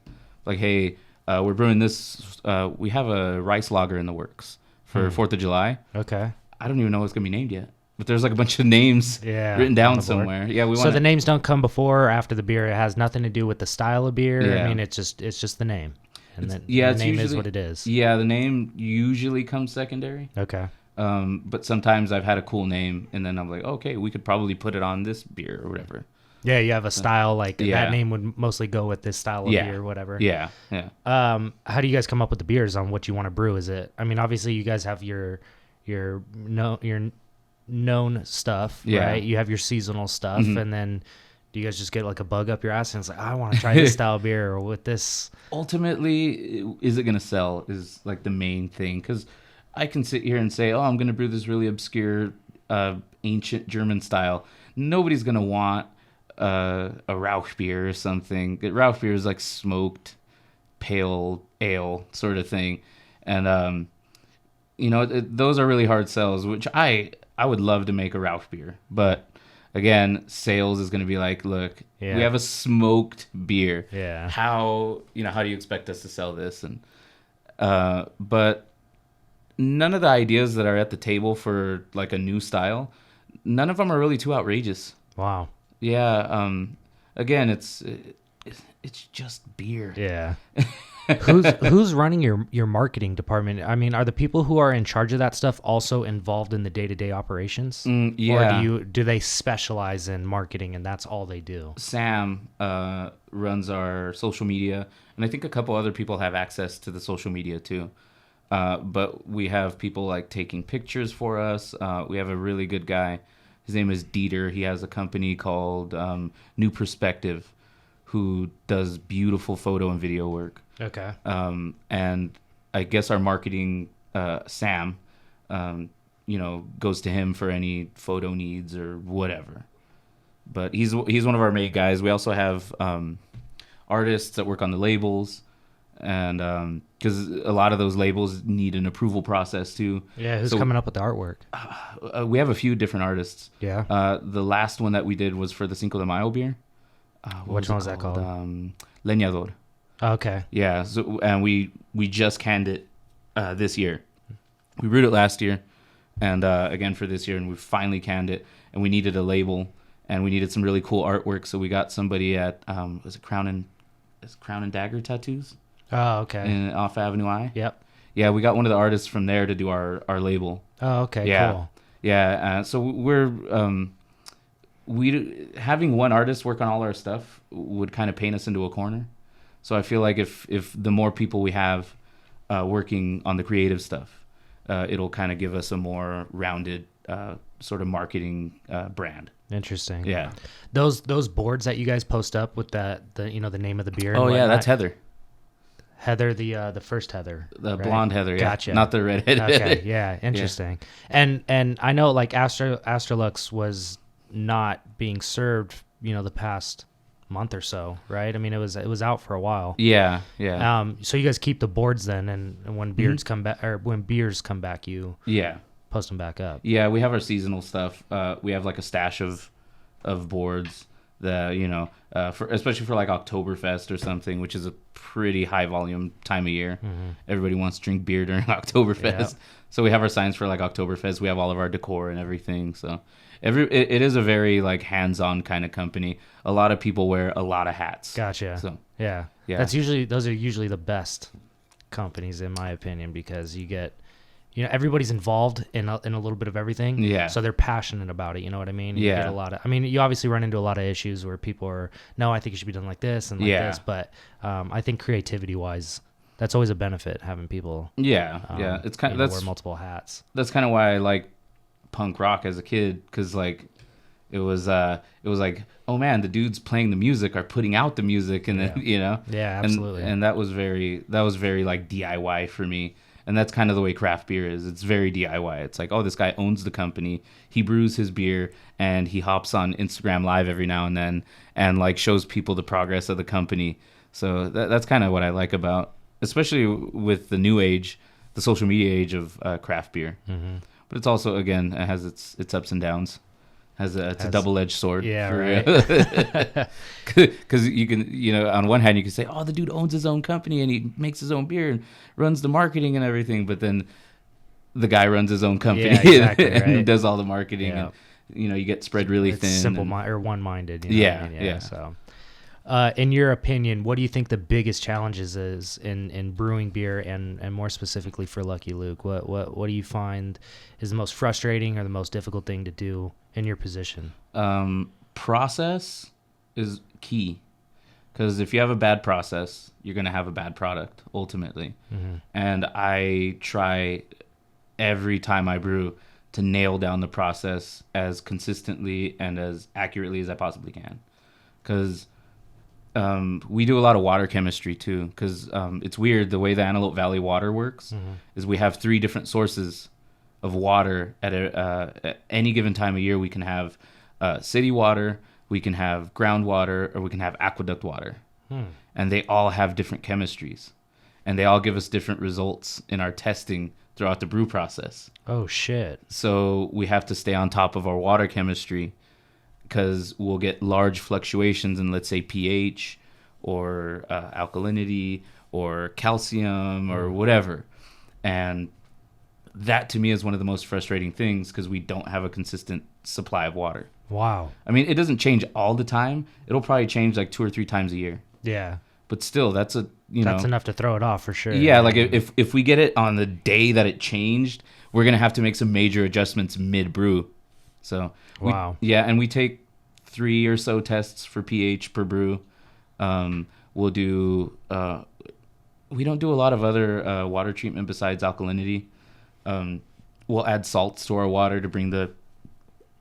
Like, hey, we're brewing this. We have a rice lager in the works for 4th of July. Okay. I don't even know what's gonna be named yet, but there's like a bunch of names written down somewhere. Yeah, so the names don't come before or after the beer. It has nothing to do with the style of beer. Yeah. I mean, it's just the name, and then the name is what it is. Yeah, the name usually comes secondary. Okay. But sometimes I've had a cool name, and then I'm like, okay, we could probably put it on this beer or whatever. Yeah, you have a style that name would mostly go with this style of beer or whatever. Yeah. How do you guys come up with the beers on what you want to brew? Is it? I mean, obviously you guys have your known stuff, right? You have your seasonal stuff, and then do you guys just get like a bug up your ass and it's like, I want to try this style of beer or with this? Ultimately, is it going to sell is like the main thing, because I can sit here and say, oh, I'm going to brew this really obscure, ancient German style. Nobody's going to want a Rauch beer or something. Rauch beer is like smoked, pale ale sort of thing. And, those are really hard sells, which I would love to make a Rauch beer. But, again, sales is going to be like, look, we have a smoked beer. Yeah. How do you expect us to sell this? And but none of the ideas that are at the table for like a new style, none of them are really too outrageous. Wow. Yeah. Again, it's just beer. Yeah. Who's running your marketing department? I mean, are the people who are in charge of that stuff also involved in the day-to-day operations? Yeah. Or do they specialize in marketing and that's all they do? Sam runs our social media, and I think a couple other people have access to the social media too. But we have people like taking pictures for us. We have a really good guy. His name is Dieter. He has a company called New Perspective, who does beautiful photo and video work. Okay. And I guess our marketing, Sam, goes to him for any photo needs or whatever. But he's one of our main guys. We also have artists that work on the labels. And because a lot of those labels need an approval process too. Yeah, who's coming up with the artwork? We have a few different artists. Yeah. The last one that we did was for the Cinco de Mayo beer. Which one was that called? Leñador. Okay. Yeah. So, and we just canned it this year. We brewed it last year, and again for this year, and we finally canned it. And we needed a label, and we needed some really cool artwork. So we got somebody at was it Crown and Dagger Tattoos? Oh, okay. Off Avenue I. Yep. Yeah, we got one of the artists from there to do our label. Oh, okay. Yeah. Cool. Yeah. So we're having one artist work on all our stuff would kind of paint us into a corner. So I feel like if the more people we have working on the creative stuff, it'll kind of give us a more rounded sort of marketing brand. Interesting. Yeah. Those boards that you guys post up with the name of the beer. Oh yeah, that's Heather. Heather, the first Heather, the right? Blonde Heather, yeah, gotcha. Not the redhead. Okay, yeah, interesting. Yeah. And I know like Astrolux was not being served, the past month or so, right? I mean, it was out for a while. Yeah. So you guys keep the boards then, and when beers come back, or when beers come back, you post them back up. Yeah, we have our seasonal stuff. We have like a stash of boards especially for like Oktoberfest or something, which is a pretty high volume time of year. Everybody wants to drink beer during Oktoberfest. So we have our signs for like Oktoberfest. We have all of our decor and everything. So it is a very like hands-on kind of company. A lot of people wear a lot of hats. Gotcha. So yeah. Those are usually the best companies in my opinion, because you get, everybody's involved in a little bit of everything. Yeah. So they're passionate about it. You know what I mean? You Yeah. get you obviously run into a lot of issues where people are, no, I think it should be done like this and like this. But I think creativity wise, that's always a benefit, having people. Yeah. It's kind of, wear multiple hats. That's kind of why I like punk rock as a kid, because like it was like, oh man, the dudes playing the music are putting out the music, and then Yeah, absolutely. And that was very like DIY for me. And that's kind of the way craft beer is. It's very DIY. It's like, oh, this guy owns the company. He brews his beer, and he hops on Instagram Live every now and then and like shows people the progress of the company. So that's kind of what I like about, especially with the new age, the social media age of craft beer. But it's also, again, it has its ups and downs. It's a double-edged sword. Yeah, right. Because you can, on one hand, you can say, oh, the dude owns his own company and he makes his own beer and runs the marketing and everything. But then the guy runs his own company and does all the marketing. And, you get spread really thin. Simple or one-minded. So, in your opinion, what do you think the biggest challenges is in brewing beer and more specifically for Lucky Luke? What do you find is the most frustrating or the most difficult thing to do in your position? Process is key, because if you have a bad process, you're going to have a bad product ultimately. And I try every time I brew to nail down the process as consistently and as accurately as I possibly can, because we do a lot of water chemistry too, because it's weird the way the Antelope Valley water works. Is we have 3 different sources of water at any given time of year. We can have city water, we can have groundwater, or we can have aqueduct water. And they all have different chemistries, and they all give us different results in our testing throughout the brew process. Oh shit. So we have to stay on top of our water chemistry, because we'll get large fluctuations in, let's say, pH or alkalinity or calcium or whatever. And that to me is one of the most frustrating things, because we don't have a consistent supply of water. Wow. I mean, it doesn't change all the time. It'll probably change like 2 or 3 times a year. Yeah. But still, that's that's enough to throw it off for sure. Yeah, like if we get it on the day that it changed, we're going to have to make some major adjustments mid-brew. So, wow. And we take 3 or so tests for pH per brew. We'll do, we don't do a lot of other water treatment besides alkalinity. We'll add salts to our water to bring the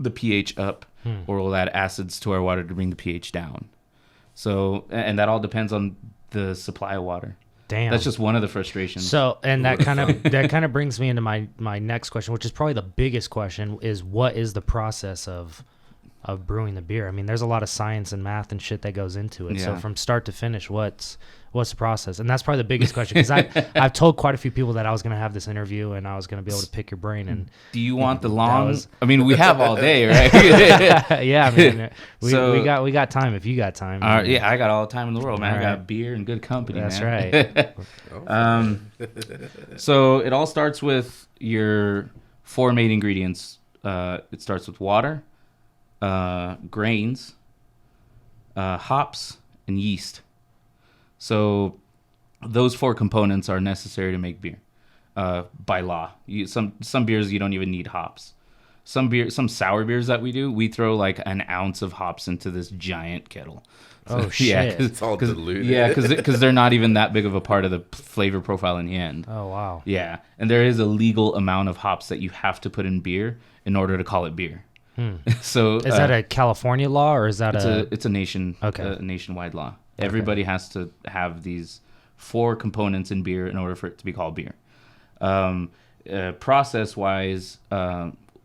pH up, or we'll add acids to our water to bring the pH down. So, and that all depends on the supply of water. Damn. That's just one of the frustrations. So, and that kind of brings me into my next question, which is probably the biggest question, is what is the process of brewing the beer? I mean, there's a lot of science and math and shit that goes into it. Yeah. So from start to finish, what's the process? And that's probably the biggest question, because I've told quite a few people that I was going to have this interview and I was going to be able to pick your brain. And do you want the long? I mean, we have all day, right? Yeah, I mean, we got time if you got time. Yeah, I got all the time in the world, man. I got beer and good company. That's man. Right. So it all starts with your 4 main ingredients. It starts with water, grains, hops, and yeast. So those 4 components are necessary to make beer by law. Some beers you don't even need hops. Some sour beers that we do, we throw like an ounce of hops into this giant kettle. So, oh shit! Yeah, it's all diluted. Yeah, because they're not even that big of a part of the flavor profile in the end. Oh wow! Yeah, and there is a legal amount of hops that you have to put in beer in order to call it beer. So is that a California law, or is that it's a nationwide law? Okay. Everybody has to have these 4 components in beer in order for it to be called beer. Process wise,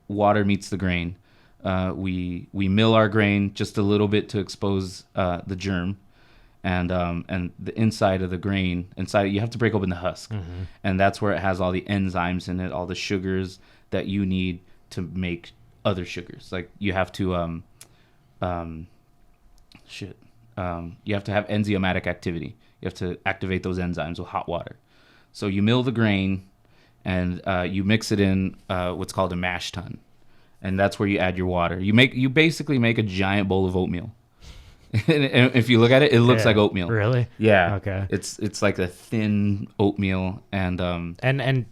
water meets the grain. We mill our grain just a little bit to expose the germ, and the inside of the grain, you have to break open the husk, and that's where it has all the enzymes in it, all the sugars that you need to make other sugars. Like you have to shit. You have to have enzymatic activity. You have to activate those enzymes with hot water. So you mill the grain, and you mix it in what's called a mash tun, and that's where you add your water. You basically make a giant bowl of oatmeal. And if you look at it, it looks like oatmeal. Really? Yeah. Okay. It's like a thin oatmeal, and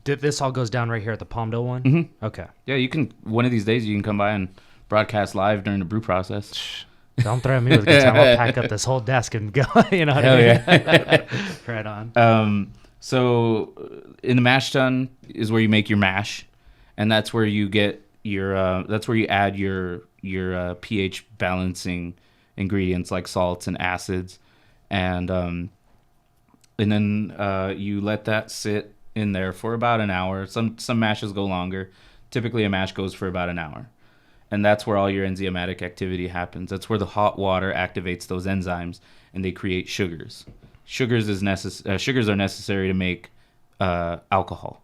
this all goes down right here at the Palmdale one. Mm-hmm. Okay. Yeah, you can. One of these days, you can come by and broadcast live during the brew process. Don't threaten me with a good time. I'll pack up this whole desk and go. You know what I mean? Yeah. Right on. So in the mash tun is where you make your mash, and that's where you get your. That's where you add your pH balancing ingredients like salts and acids, and then you let that sit in there for about an hour. Some mashes go longer. Typically, a mash goes for about an hour. And that's where all your enzymatic activity happens. That's where the hot water activates those enzymes, and they create sugars. Sugars are necessary to make alcohol,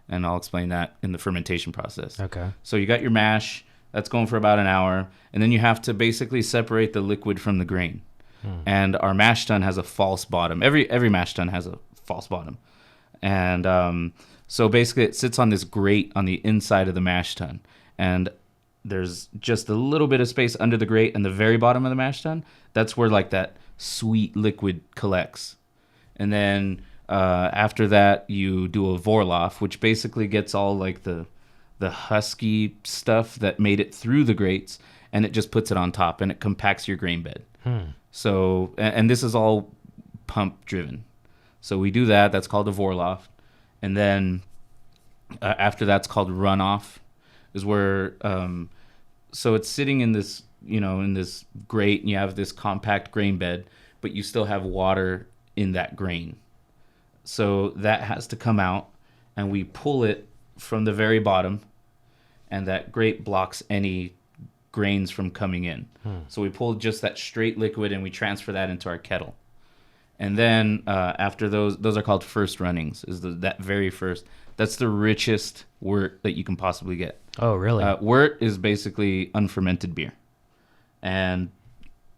and I'll explain that in the fermentation process. Okay. So you got your mash. That's going for about an hour, and then you have to basically separate the liquid from the grain. And our mash tun has a false bottom. Every mash tun has a false bottom, and so basically it sits on this grate on the inside of the mash tun, and there's just a little bit of space under the grate and the very bottom of the mash tun. That's where like that sweet liquid collects. And then after that, you do a vorloff, which basically gets all like the husky stuff that made it through the grates, and it just puts it on top, and it compacts your grain bed. So, and this is all pump driven. So we do that. That's called a vorloff. And then after that's called runoff. Is where so it's sitting in this in this grate, and you have this compact grain bed, but you still have water in that grain, so that has to come out, and we pull it from the very bottom, and that grate blocks any grains from coming in. So we pull just that straight liquid, and we transfer that into our kettle, and then after those are called first runnings. That very first. That's the richest wort that you can possibly get. Oh, really? Wort is basically unfermented beer. And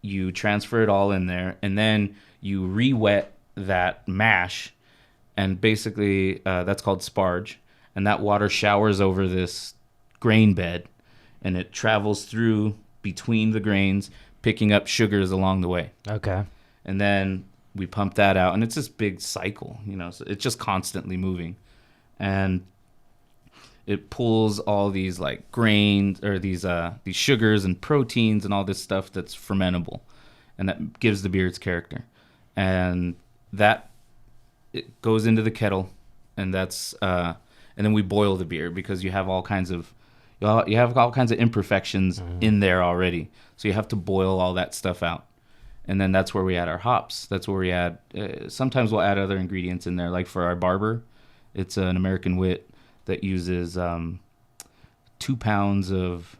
you transfer it all in there, and then you re-wet that mash, and basically that's called sparge. And that water showers over this grain bed, and it travels through between the grains, picking up sugars along the way. Okay. And then we pump that out, and it's this big cycle, so it's just constantly moving. And it pulls all these like grains or these sugars and proteins and all this stuff that's fermentable, and that gives the beer its character. And that it goes into the kettle, and that's and then we boil the beer, because you have all kinds of imperfections in there already, so you have to boil all that stuff out. And then that's where we add our hops. That's where we add sometimes we'll add other ingredients in there, like for our Barber. It's an American wit that uses 2 pounds of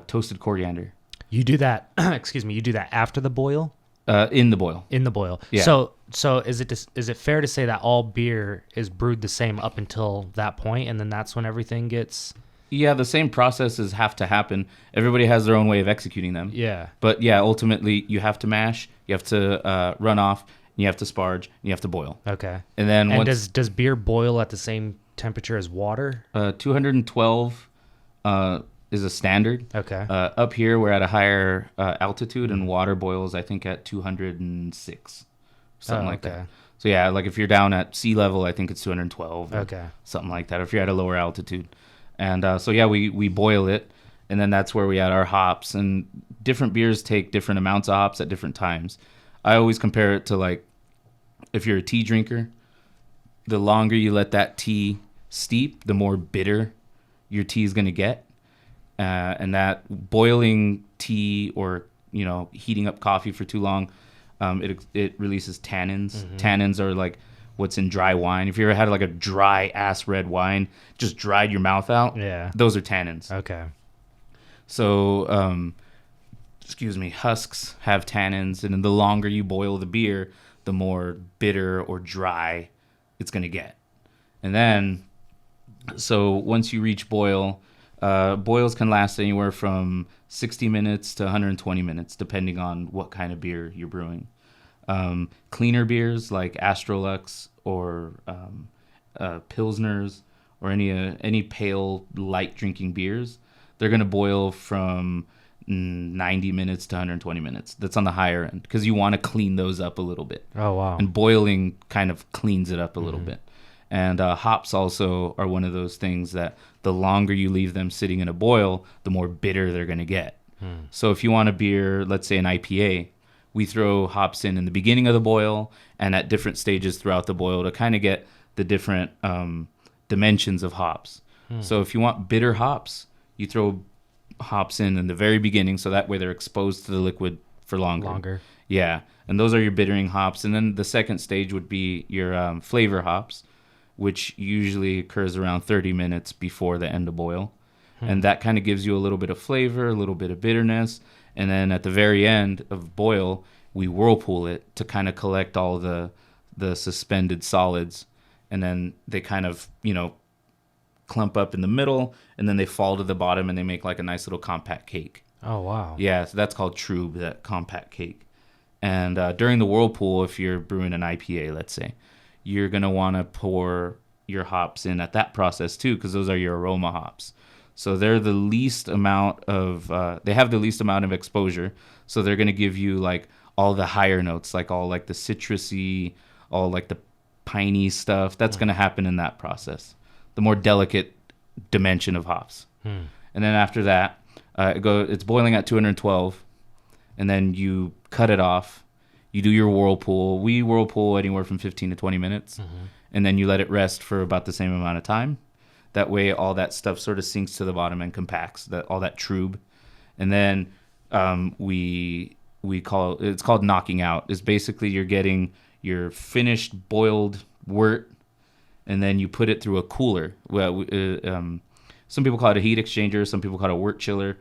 toasted coriander. You do that. Excuse me. You do that after the boil. In the boil. In the boil. Yeah. So is it fair to say that all beer is brewed the same up until that point, and then that's when everything gets? Yeah, the same processes have to happen. Everybody has their own way of executing them. Yeah. But yeah, ultimately you have to mash, you have to run off, you have to sparge, and you have to boil. Okay. And then does beer boil at the same temperature as water? 212 is a standard. Okay. Up here we're at a higher altitude, and water boils I think at 206, something like that. So yeah, like if you're down at sea level, I think it's 212. Okay. Something like that. Or if you're at a lower altitude, and so yeah, we boil it, and then that's where we add our hops. And different beers take different amounts of hops at different times. I always compare it to like if you're a tea drinker, the longer you let that tea steep, the more bitter your tea is going to get. And that boiling tea or heating up coffee for too long, it releases tannins. Tannins are like what's in dry wine. If you ever had like a dry ass red wine, just dried your mouth out, yeah, those are tannins. Okay. So husks have tannins, and the longer you boil the beer, the more bitter or dry it's going to get. And then so once you reach boil, Boils can last anywhere from 60 minutes to 120 minutes, depending on what kind of beer you're brewing. Cleaner beers like Astrolux or Pilsners or any pale, light drinking beers, they're going to boil from 90 minutes to 120 minutes. That's on the higher end because you want to clean those up a little bit. Oh, wow. And boiling kind of cleans it up a little bit. And hops also are one of those things that the longer you leave them sitting in a boil, the more bitter they're going to get. So if you want a beer, let's say an IPA, we throw hops in the beginning of the boil and at different stages throughout the boil to kind of get the different dimensions of hops. So if you want bitter hops, you throw hops in the very beginning, so that way they're exposed to the liquid for longer. Yeah, and those are your bittering hops. And then the second stage would be your flavor hops, which usually occurs around 30 minutes before the end of boil. And that kind of gives you a little bit of flavor, a little bit of bitterness. And then at the very end of boil, we whirlpool it to kind of collect all the suspended solids. And then they kind of, clump up in the middle, and then they fall to the bottom, and they make like a nice little compact cake. Oh, wow. Yeah, so that's called trube, that compact cake. And during the whirlpool, if you're brewing an IPA, let's say, you're going to want to pour your hops in at that process too, because those are your aroma hops. So they're the least amount of, they have the least amount of exposure. So they're going to give you like all the higher notes, like all like the citrusy, all like the piney stuff. That's going to happen in that process. The more delicate dimension of hops. And then after that, it's boiling at 212, and then you cut it off. You do your whirlpool. We whirlpool anywhere from 15 to 20 minutes, and then you let it rest for about the same amount of time. That way, all that stuff sort of sinks to the bottom and compacts, all that trube. And then it's called knocking out. It's basically you're getting your finished boiled wort, and then you put it through a cooler. Well, some people call it a heat exchanger. Some people call it a wort chiller.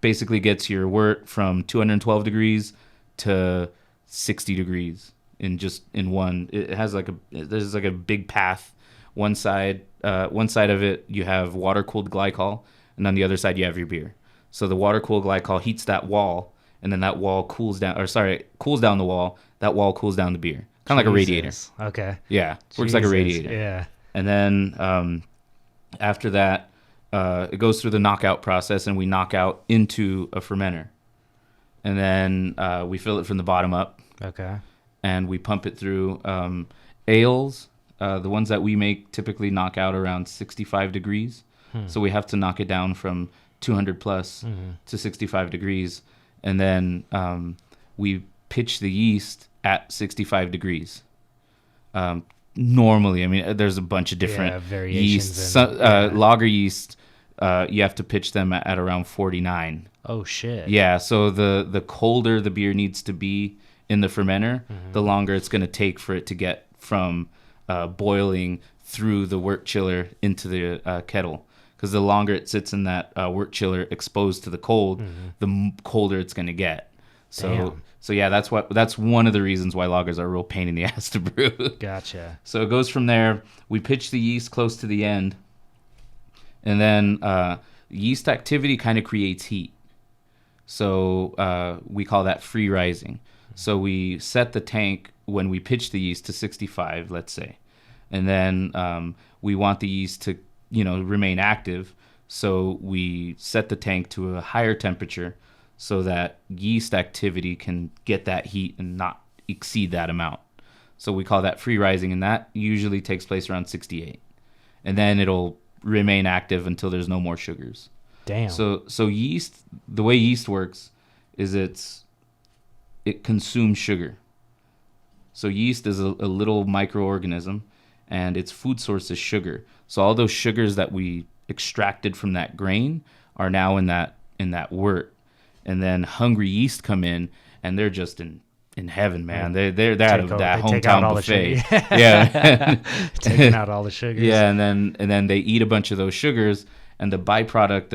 Basically gets your wort from 212 degrees to 60 degrees in one. It has there's like a big path. One side of it you have water cooled glycol, and on the other side you have your beer. So the water cooled glycol heats that wall, and then that wall cools down the wall. That wall cools down the beer. Kind of like a radiator. Okay. Yeah, works like a radiator. Yeah. And then after that, it goes through the knockout process, and we knock out into a fermenter. And then we fill it from the bottom up. Okay. And we pump it through ales. The ones that we make typically knock out around 65 degrees. So we have to knock it down from 200 plus to 65 degrees. And then we pitch the yeast at 65 degrees. Normally, I mean, there's a bunch of different yeasts. Lager yeast, you have to pitch them at around 49. Oh, shit. Yeah, so the colder the beer needs to be in the fermenter, the longer it's going to take for it to get from boiling through the wort chiller into the kettle. Because the longer it sits in that wort chiller exposed to the cold, the colder it's going to get. So yeah, that's one of the reasons why lagers are a real pain in the ass to brew. Gotcha. So it goes from there. We pitch the yeast close to the end, and then yeast activity kind of creates heat. So we call that free rising. So we set the tank when we pitch the yeast to 65, let's say, and then we want the yeast to remain active. So we set the tank to a higher temperature, so that yeast activity can get that heat and not exceed that amount. So we call that free rising, and that usually takes place around 68. And then it'll remain active until there's no more sugars. Damn. So yeast, the way yeast works is it consumes sugar. So yeast is a little microorganism, and its food source is sugar. So all those sugars that we extracted from that grain are now in that wort. And then hungry yeast come in, and they're just in heaven, man. They're out of that hometown buffet. Yeah, taking out all the sugars. Yeah, and then they eat a bunch of those sugars, and the byproduct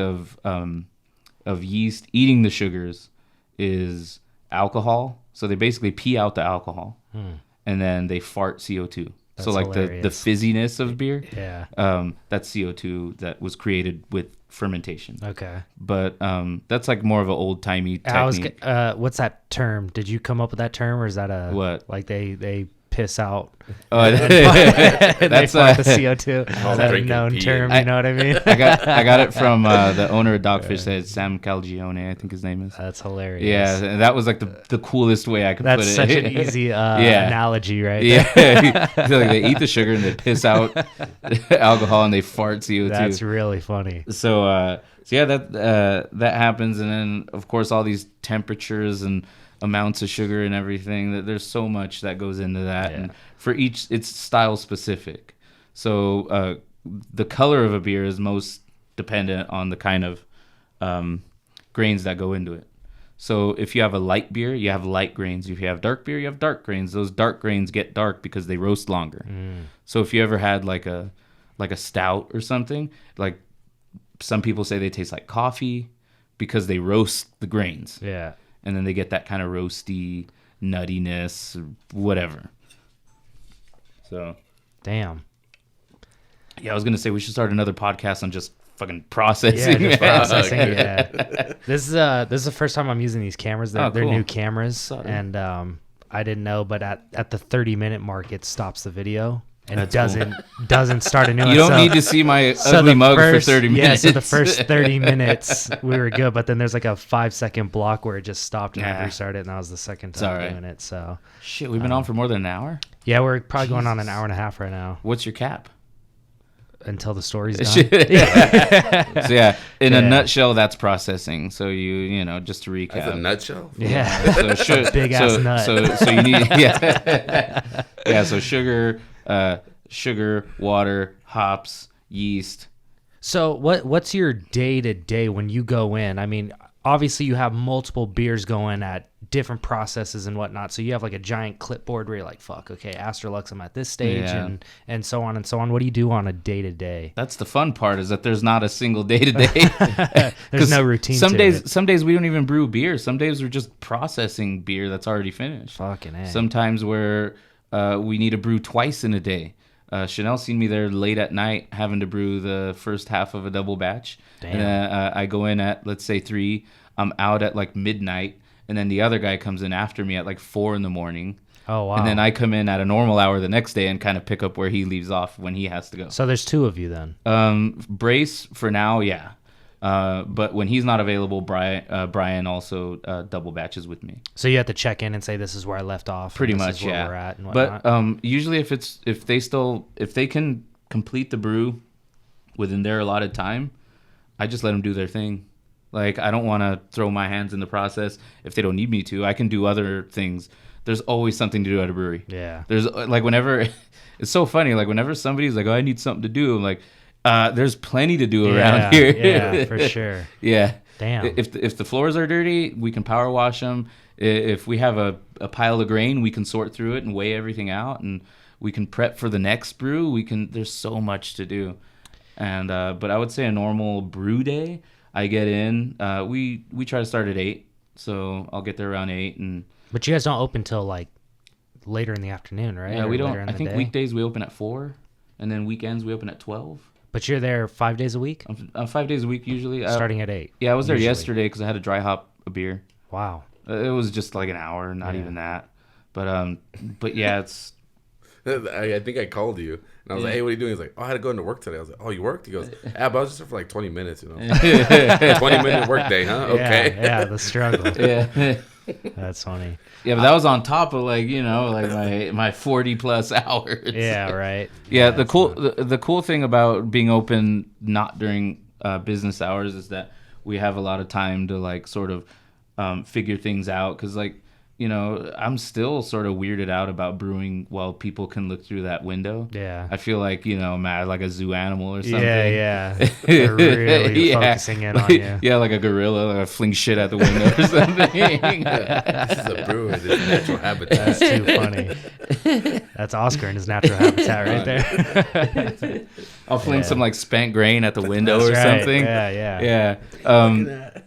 of yeast eating the sugars is alcohol. So they basically pee out the alcohol, and then they fart CO2. So like the fizziness of beer. Yeah. That's CO2 that was created with fermentation. Okay. But that's like more of an old timey technique. What's that term? Did you come up with that term, or is that a what? Like they piss out? Oh, that's the CO2. Is that a known term? You know what I mean? I got it from the owner of Dogfish Head, Sam Caligione, I think his name is. That's hilarious. Yeah, and that was like the coolest way I could put it. That's such an easy analogy, right? Yeah, like they eat the sugar and they piss out alcohol and they fart CO2. That's really funny. So yeah, that happens, and then of course all these temperatures and amounts of sugar and everything. That there's so much that goes into that, and for each it's style specific. So the color of a beer is most dependent on the kind of grains that go into it. So if you have a light beer, you have light grains. If you have dark beer, you have dark grains. Those dark grains get dark because they roast longer. So if you ever had like a stout or something, like some people say they taste like coffee because they roast the grains. Yeah. And then they get that kind of roasty nuttiness, or whatever. So, damn. Yeah, I was gonna say we should start another podcast on just fucking processing. Yeah, just processing. Yeah. This is the first time I'm using these cameras. They're cool. new cameras, and I didn't know, but at the 30-minute mark, it stops the video. And it doesn't start a new one. You don't need to see my ugly mug for 30 minutes. Yeah, so the first 30 minutes we were good, but then there's like a 5-second block where it just stopped and I restarted, and that was the second time doing it. So shit, we've been on for more than an hour? Yeah, we're probably going on an hour and a half right now. What's your cap? Until the story's done. So yeah, in a nutshell, that's processing. So you know, just to recap. That's a nutshell? Yeah. So big ass nut. So you need so sugar, water, hops, yeast. So what's your day to day when you go in? I mean, obviously you have multiple beers going at different processes and whatnot. So you have like a giant clipboard where you're like, fuck, okay, Astrolux, I'm at this stage, and so on and so on. What do you do on a day to day? That's the fun part, is that there's not a single day to day. There's no routine. Some days we don't even brew beer. Some days we're just processing beer that's already finished. Fucking A. Sometimes we need to brew twice in a day. Chanel's seen me there late at night having to brew the first half of a double batch. Damn. And I go in at, let's say 3. I'm out at like midnight. And then the other guy comes in after me at like 4 in. Oh, wow. And then I come in at a normal hour the next day and kind of pick up where he leaves off when he has to go. So there's 2 of you then? Brace for now, yeah. But when he's not available, Brian also double batches with me. So you have to check in and say, this is where I left off. Pretty this much, is where yeah. we're at and whatnot. But usually if they can complete the brew within their allotted time, I just let them do their thing. Like, I don't want to throw my hands in the process if they don't need me to. I can do other things. There's always something to do at a brewery. Yeah. There's like whenever it's so funny. Like whenever somebody's like, "Oh, I need something to do," I'm like, "There's plenty to do around here." Yeah, for sure. Yeah. Damn. If the floors are dirty, we can power wash them. If we have a pile of grain, we can sort through it and weigh everything out, and we can prep for the next brew. There's so much to do, and but I would say a normal brew day, I get in. We try to start at 8, so I'll get there around 8. But you guys don't open till like later in the afternoon, right? Yeah, we don't. I think day? Weekdays we open at 4, and then weekends we open at 12. But you're there 5 days a week? I'm 5 days a week usually. Starting at 8. Yeah, I was there yesterday because I had to dry hop a beer. Wow. It was just like an hour, not even that. But yeah, it's. I think I called you and I was like, "Hey, what are you doing?" He's like, "Oh, I had to go into work today." I was like, "Oh, you worked?" He goes, "Yeah, but I was just there for like 20 minutes, 20-minute work day, huh?" Okay. Yeah, the struggle. Yeah. That's funny. Yeah, but that was on top of my 40 plus hours. Yeah, right. Yeah, the cool thing about being open not during business hours is that we have a lot of time to like sort of figure things out, because like, you know, I'm still sort of weirded out about brewing while people can look through that window. Yeah. I feel like, you know, mad like a zoo animal or something. Yeah. They're really focusing in on you. Yeah, like a gorilla, like I fling shit out the window or something. This is a brewer, this is natural habitat. That's too funny. That's Oscar in his natural habitat right there. I'll fling some like spent grain at the window or right. something. Yeah.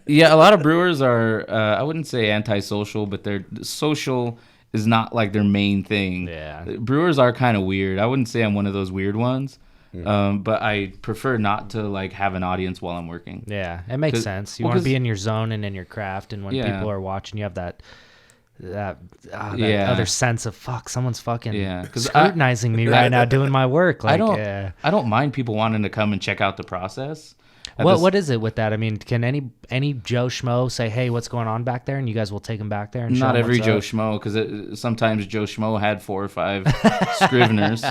Yeah, a lot of brewers are, I wouldn't say antisocial, but they're social is not like their main thing. Yeah. Brewers are kind of weird. I wouldn't say I'm one of those weird ones. But I prefer not to like have an audience while I'm working. Yeah, it makes sense. You want to be in your zone and in your craft, and when people are watching, you have that other sense of someone's fucking scrutinizing me right now doing my work. Like, I don't mind people wanting to come and check out the process. What is it with that? I mean, can any Joe Schmo say, "Hey, what's going on back there?" and you guys will take him back there and show not him every what's Joe up? Schmo, because sometimes Joe Schmo had 4 or 5 Scriveners,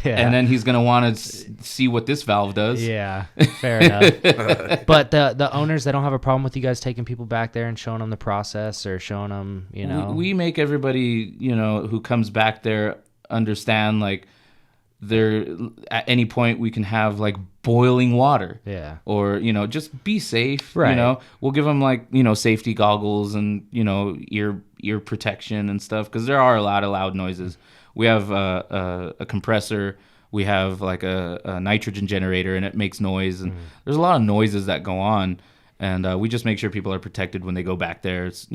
and then he's gonna want to see what this valve does. Yeah, fair enough. But the owners, they don't have a problem with you guys taking people back there and showing them the process or showing them, We make everybody, who comes back there understand like there at any point we can have like boiling water, or just be safe, right? We'll give them like safety goggles and ear protection and stuff, because there are a lot of loud noises. We have a compressor, we have like a nitrogen generator, and it makes noise, and there's a lot of noises that go on, and we just make sure people are protected when they go back there. It's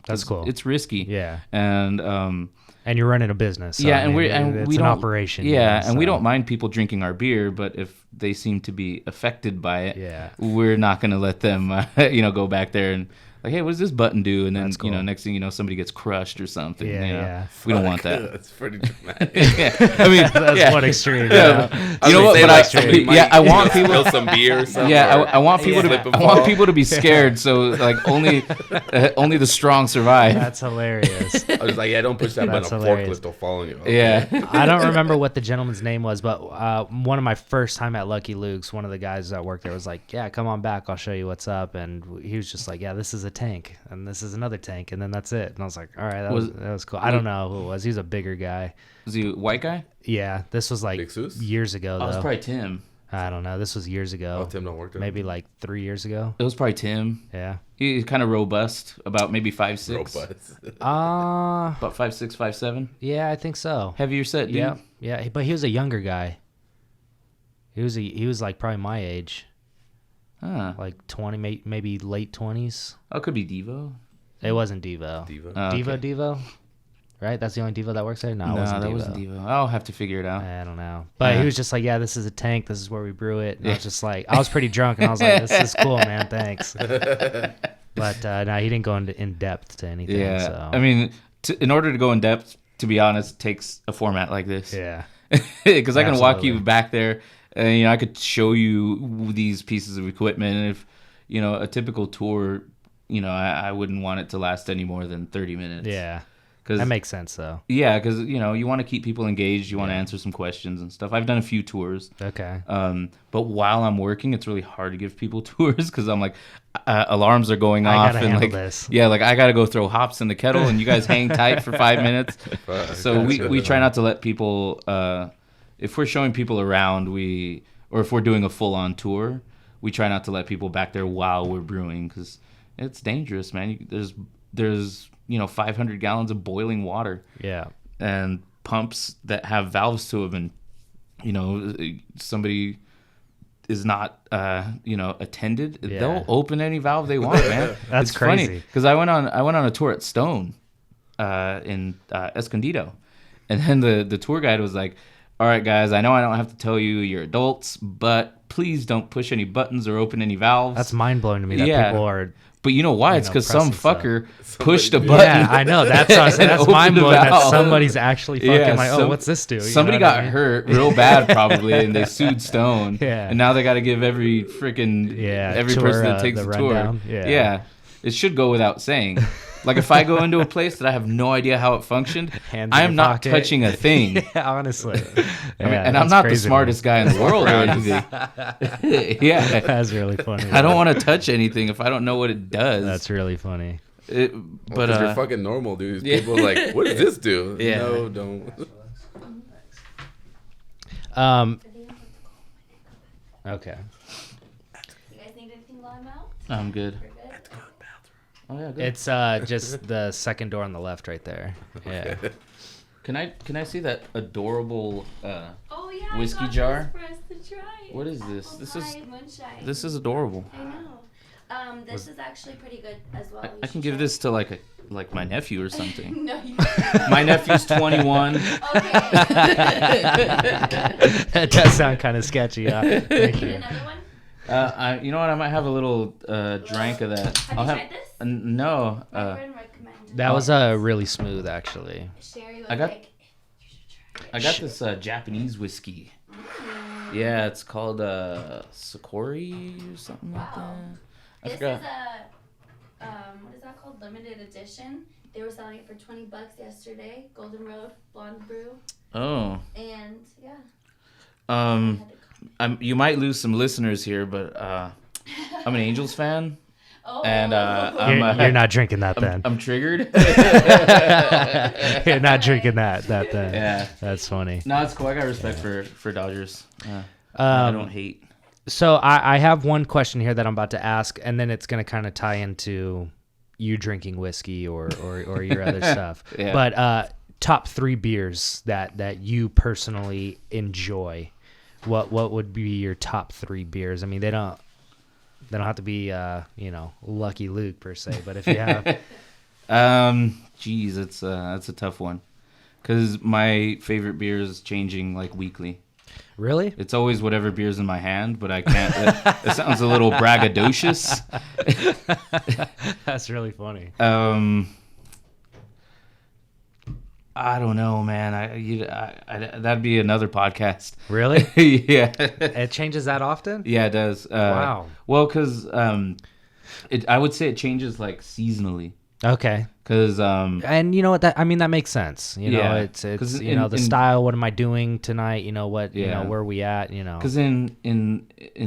that's cool. It's risky, and you're running a business. So, and we it's an operation. And we don't mind people drinking our beer, but if they seem to be affected by it, we're not going to let them, go back there and like, hey, what does this button do? And then next thing you know, somebody gets crushed or something. We don't want that. That's pretty dramatic. I mean, that's one extreme. You know what? But I want people spill some beer or something. I want people to be scared. So like only the strong survive. That's hilarious. I was like, don't push that button. A forklift will fall on you. Okay. Yeah. I don't remember what the gentleman's name was, but one of my first time at Lucky Luke's, one of the guys that worked there was like, yeah, come on back, I'll show you what's up. And he was just like, yeah, this is a tank, and this is another tank, and then that's it. And I was like, all right, that was cool. I don't know who it was. He was a bigger guy. Was he a white guy? Yeah, this was like years ago. It was probably Tim. I don't know. This was years ago. Oh, Tim don't work there. Maybe like 3 years ago. It was probably Tim. Yeah. He's kind of robust, about maybe 5'6". Robust. About 5'6", 5'7". Yeah, I think so. Heavier set, dude. Yeah. But he was a younger guy. He was like probably my age. Like 20, maybe late 20s. Oh, it could be Devo. It wasn't Devo. Devo? Right? That's the only Devo that works there? No, it wasn't Devo. Wasn't Devo. I'll have to figure it out. I don't know. But he was just like, yeah, this is a tank. This is where we brew it. And I was just like, I was pretty drunk, and I was like, this is cool, man. Thanks. But no, he didn't go in depth to anything. Yeah. So. I mean, in order to go in depth, to be honest, it takes a format like this. Yeah. Because I can walk you back there, and I could show you these pieces of equipment. And if a typical tour, I wouldn't want it to last any more than 30 minutes. Yeah. That makes sense, though. Yeah, because you want to keep people engaged. You want to answer some questions and stuff. I've done a few tours. Okay. But while I'm working, it's really hard to give people tours because I'm like, alarms are going I off, gotta and handle like, this. like I gotta go throw hops in the kettle, and you guys hang tight for 5 minutes. So we try not to let people. If we're showing people around, or if we're doing a full on tour, we try not to let people back there while we're brewing because it's dangerous, man. There's 500 gallons of boiling water. Yeah. And pumps that have valves to them, and somebody is not attended, they'll open any valve they want, man. That's it's crazy. Because I went on a tour at Stone in Escondido, and then the tour guide was like, all right, guys, I know I don't have to tell you you're adults, but please don't push any buttons or open any valves. That's mind-blowing to me that people are... But you know why? It's because some fucker pushed a button. Yeah, I know. That's mind-blowing that somebody's actually fucking what's this do? Somebody got hurt real bad probably, and they sued Stone. Yeah. And now they got to give every freaking every tour, person that takes the tour. Yeah. It should go without saying. Like if I go into a place that I have no idea how it functioned, I am not touching a thing. Yeah, honestly. And I'm not the smartest guy in the world or anything. Yeah. That's really funny. I don't want to touch anything if I don't know what it does. That's really funny. But you're fucking normal, dude. People are like, what does this do? Yeah. No, don't. Okay. You guys need anything while I'm out? I'm good. Oh yeah, good. It's just the second door on the left right there. Yeah. Can I see that adorable whiskey I got jar? this for us to try. What is this? Apple This is pie moonshine. this is adorable. I know. This is actually pretty good as well. I can give this to like my nephew or something. No, you My nephew's 21. Okay. That does sound kind of sketchy. Thank Need you. another one? You know what? I might have a little drink of that. Have you tried this? No. My friend recommended That it. was really smooth, actually. Sherry was I got- like, you should try it. I got this Japanese whiskey. Yeah, it's called Sakori or something like Wow. that. I This forgot. is a, what is that called? Limited edition. They were selling it for $20 yesterday. Golden Road Blonde Brew. Oh. And yeah. I had to You might lose some listeners here, but I'm an Angels fan, Oh. and You're not drinking that then. I'm triggered. You're not drinking that then. Yeah. That's funny. No, it's cool. I got respect for Dodgers. I don't hate. So I have one question here that I'm about to ask, and then it's going to kind of tie into you drinking whiskey or your other stuff. Yeah. But top 3 beers that you personally enjoy. What would be your top 3 beers? I mean, they don't have to be Lucky Luke per se, but if you have Geez, that's a tough one, because my favorite beer is changing like weekly. Really? It's always whatever beer's in my hand, but I can't. It sounds a little braggadocious. That's really funny. I don't know, man. I that'd be another podcast. Really? Yeah. It changes that often? Yeah, it does. Wow. Well, because I would say it changes like seasonally. Okay. Because And you know what? That makes sense. You know, Yeah. it's 'Cause the style. What am I doing tonight? You know what? You Yeah. know where we at? You know. Because in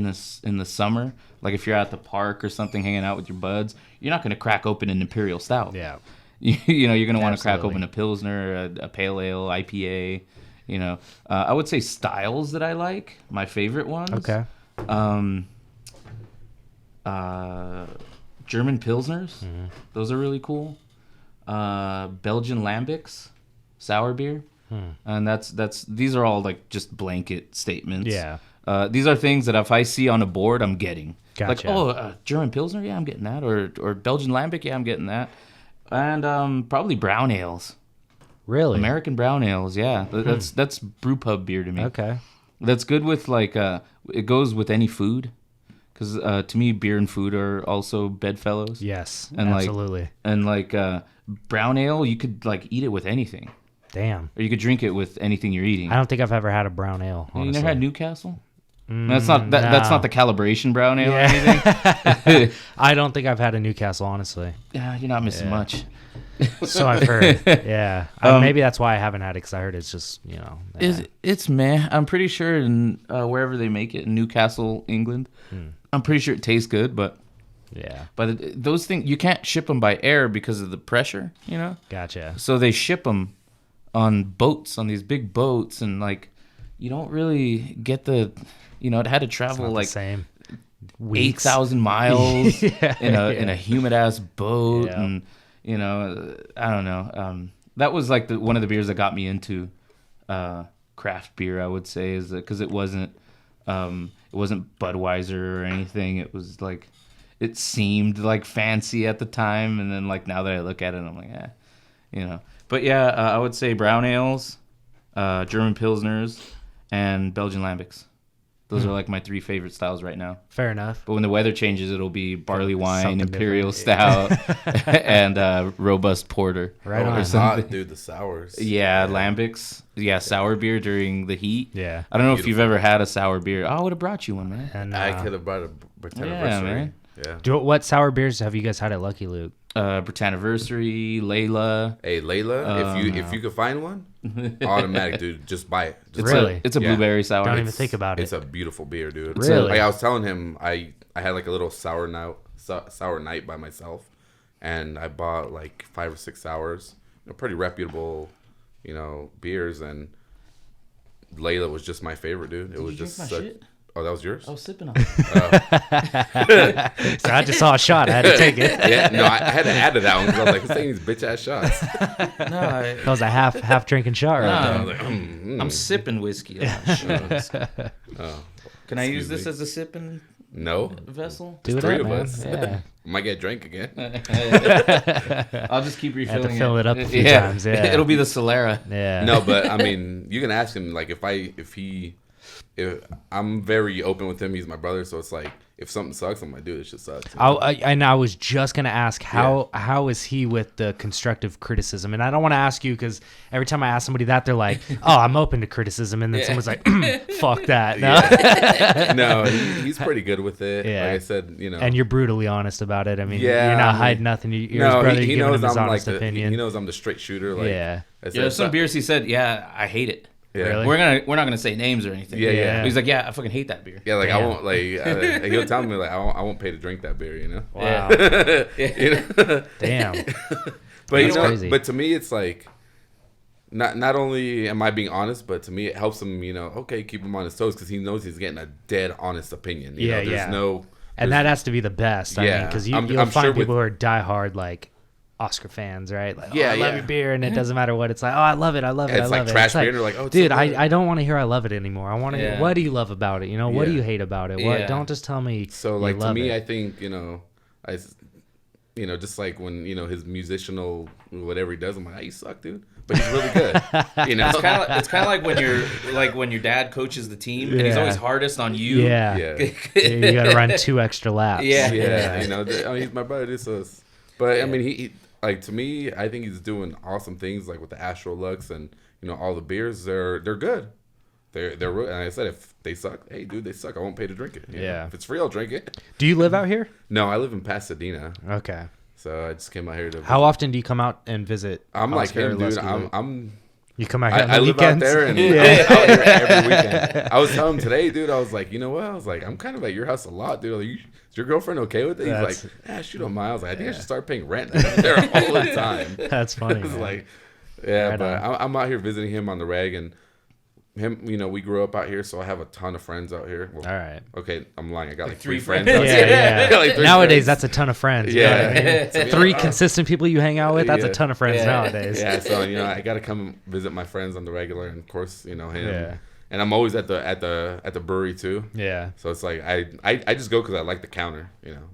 the summer, like if you're at the park or something hanging out with your buds, you're not gonna crack open an imperial stout. Yeah. You know, you're gonna want to crack Absolutely. open a pilsner, a pale ale, IPA. You know, I would say styles that I like. My favorite ones. Okay. German pilsners. Those are really cool. Belgian lambics, sour beer. And these are all like just blanket statements. Yeah. These are things that if I see on a board, I'm getting. Gotcha. Like, German pilsner, yeah, I'm getting that. Or Belgian lambic, yeah, I'm getting that. And probably brown ales. Really? American brown ales, yeah. That's brew pub beer to me. Okay. That's good with like it goes with any food, because to me beer and food are also bedfellows. Yes. And absolutely. Like brown ale, you could like eat it with anything, Damn. or you could drink it with anything you're eating. I don't think I've ever had a brown ale. Honestly. You never had Newcastle? That's not that's no. not the calibration brown ale or Yeah. anything. I don't think I've had a Newcastle, honestly. Yeah, you're not missing much. So I've heard. Yeah. Maybe that's why I haven't had it, because I heard it's just, It's meh. I'm pretty sure in wherever they make it in Newcastle, England, I'm pretty sure it tastes good, but yeah. those things you can't ship them by air because of the pressure, you know. Gotcha. So they ship them on boats, on these big boats, and like you don't really get it had to It's travel not like the same. 8,000 miles Yeah, in a humid ass boat, Yeah. and I don't know. That was like one of the beers that got me into craft beer. I would say is because it wasn't Budweiser or anything. It was like it seemed like fancy at the time, and then like now that I look at it, I'm like, But yeah, I would say brown ales, German pilsners, and Belgian lambics. Those are like my 3 favorite styles right now. Fair enough. But when the weather changes, it'll be barley wine, Something imperial different. stout, and robust porter. Right on. It's hot, dude. The sours. Yeah, lambics. Yeah, sour beer during the heat. Yeah. I don't know if you've ever had a sour beer. Oh, I would have brought you one, man. And I could have brought a Britannia Yeah, anniversary. man. Yeah. what sour beers have you guys had at Lucky Luke? Britanniversary, Layla. Hey, Layla, if you could find one, automatic, dude. Just buy it. Just Really? It's a Yeah. blueberry sour. Don't even think about it. It's a beautiful beer, dude. Really? Like I was telling him, I had like a little sour night by myself, and I bought like 5 or 6 sours, pretty reputable, beers, and Layla was just my favorite, dude. It was just my such. shit? Oh, that was yours? I was sipping on it. So I just saw a shot. I had to take it. Yeah, no, I had to add to that one because I was like, who's taking these bitch ass shots? That was a half drinking shot right I there. was like, I'm sipping whiskey. I'm not sure. Oh, Can I use excuse this me. as a sipping No. vessel? There's Do three that, of man. us. Yeah. Might get drank again. I'll just keep Had refilling to fill it up a few yeah. times. Yeah. It'll be the Solera. Yeah. No, but I mean, you can ask him. Like, if I'm very open with him, he's my brother. So it's like, if something sucks, I'm like, dude, it shit sucks. And I was just gonna ask how is he with the constructive criticism? And I don't want to ask you because every time I ask somebody that, they're like, "Oh, I'm open to criticism," and then someone's like, "Fuck that." No, No, he's pretty good with it. Yeah. Like I said, and you're brutally honest about it. I mean, Yeah, you're not I mean, hiding nothing. You're his brother. he You're giving knows him his I'm honest like opinion. he knows I'm the straight shooter. Like, Yeah. I said, Yeah, some beers he said, yeah, I hate it. Yeah. Really? We're not gonna say names or anything. Yeah. He's like, yeah, I fucking hate that beer. Yeah, like Damn. I won't he'll tell me like I won't pay to drink that beer, you know. Wow. You know? Damn. But That's crazy. but to me it's like not only am I being honest, but to me it helps him, okay, keep him on his toes because he knows he's getting a dead honest opinion. You know, there's no And that has to be the best. I mean, because you'll I'm find sure people who are diehard like Oscar fans, right? Like, Yeah, I love yeah. your beer, and it doesn't matter what it's like. Oh, I love it. I love it. It's I like love it. trash It's beer, and they're like, oh, it's dude, so good. I don't want to hear I love it anymore. I want to. Yeah. What do you love about it? What do Yeah. you hate about it? What? Yeah. Don't just tell me. So you like to love me, it. I think just like when his musical whatever he does, I'm like, you suck, dude. But he's really good. It's kind of like when your dad coaches the team and he's Yeah. always hardest on you. Yeah. Yeah. You got to run 2 extra laps. Yeah. Yeah, he's my brother. This is, but I mean, he like to me, I think he's doing awesome things like with the Astro Lux and all the beers. They're good. They're real. And I said if they suck, hey dude, they suck. I won't pay to drink it. You know? Yeah. If it's free, I'll drink it. Do you live out here? No, I live in Pasadena, Okay. so I just came out here to. How often do you come out and visit? I'm like Oscar or him, dude. Lusky Luke? I'm. You come out here on I the live weekends? out there and I'm out here every weekend. I was telling him today, dude. I was like, you know what? I was like, I'm kind of at your house a lot, dude. Like, is your girlfriend okay with it? He's That's- like, she don't mind. I was like, I think I should start paying rent there all the time. That's funny. It's man. like, yeah, Right but on. I'm out here visiting him on the reg, and him, we grew up out here, so I have a ton of friends out here. Well, All right. okay, I'm lying. I got like 3 three friends. friends. out Yeah, here. yeah. I got, like, 3 Nowadays, friends. that's a ton of friends. You know what I mean? Yeah. So, 3 consistent people you hang out with, that's a Yeah. ton of friends Yeah. nowadays. Yeah, so I got to come visit my friends on the regular, and of course, him. Yeah. And I'm always at the brewery too. Yeah. So it's like I just go because I like the counter.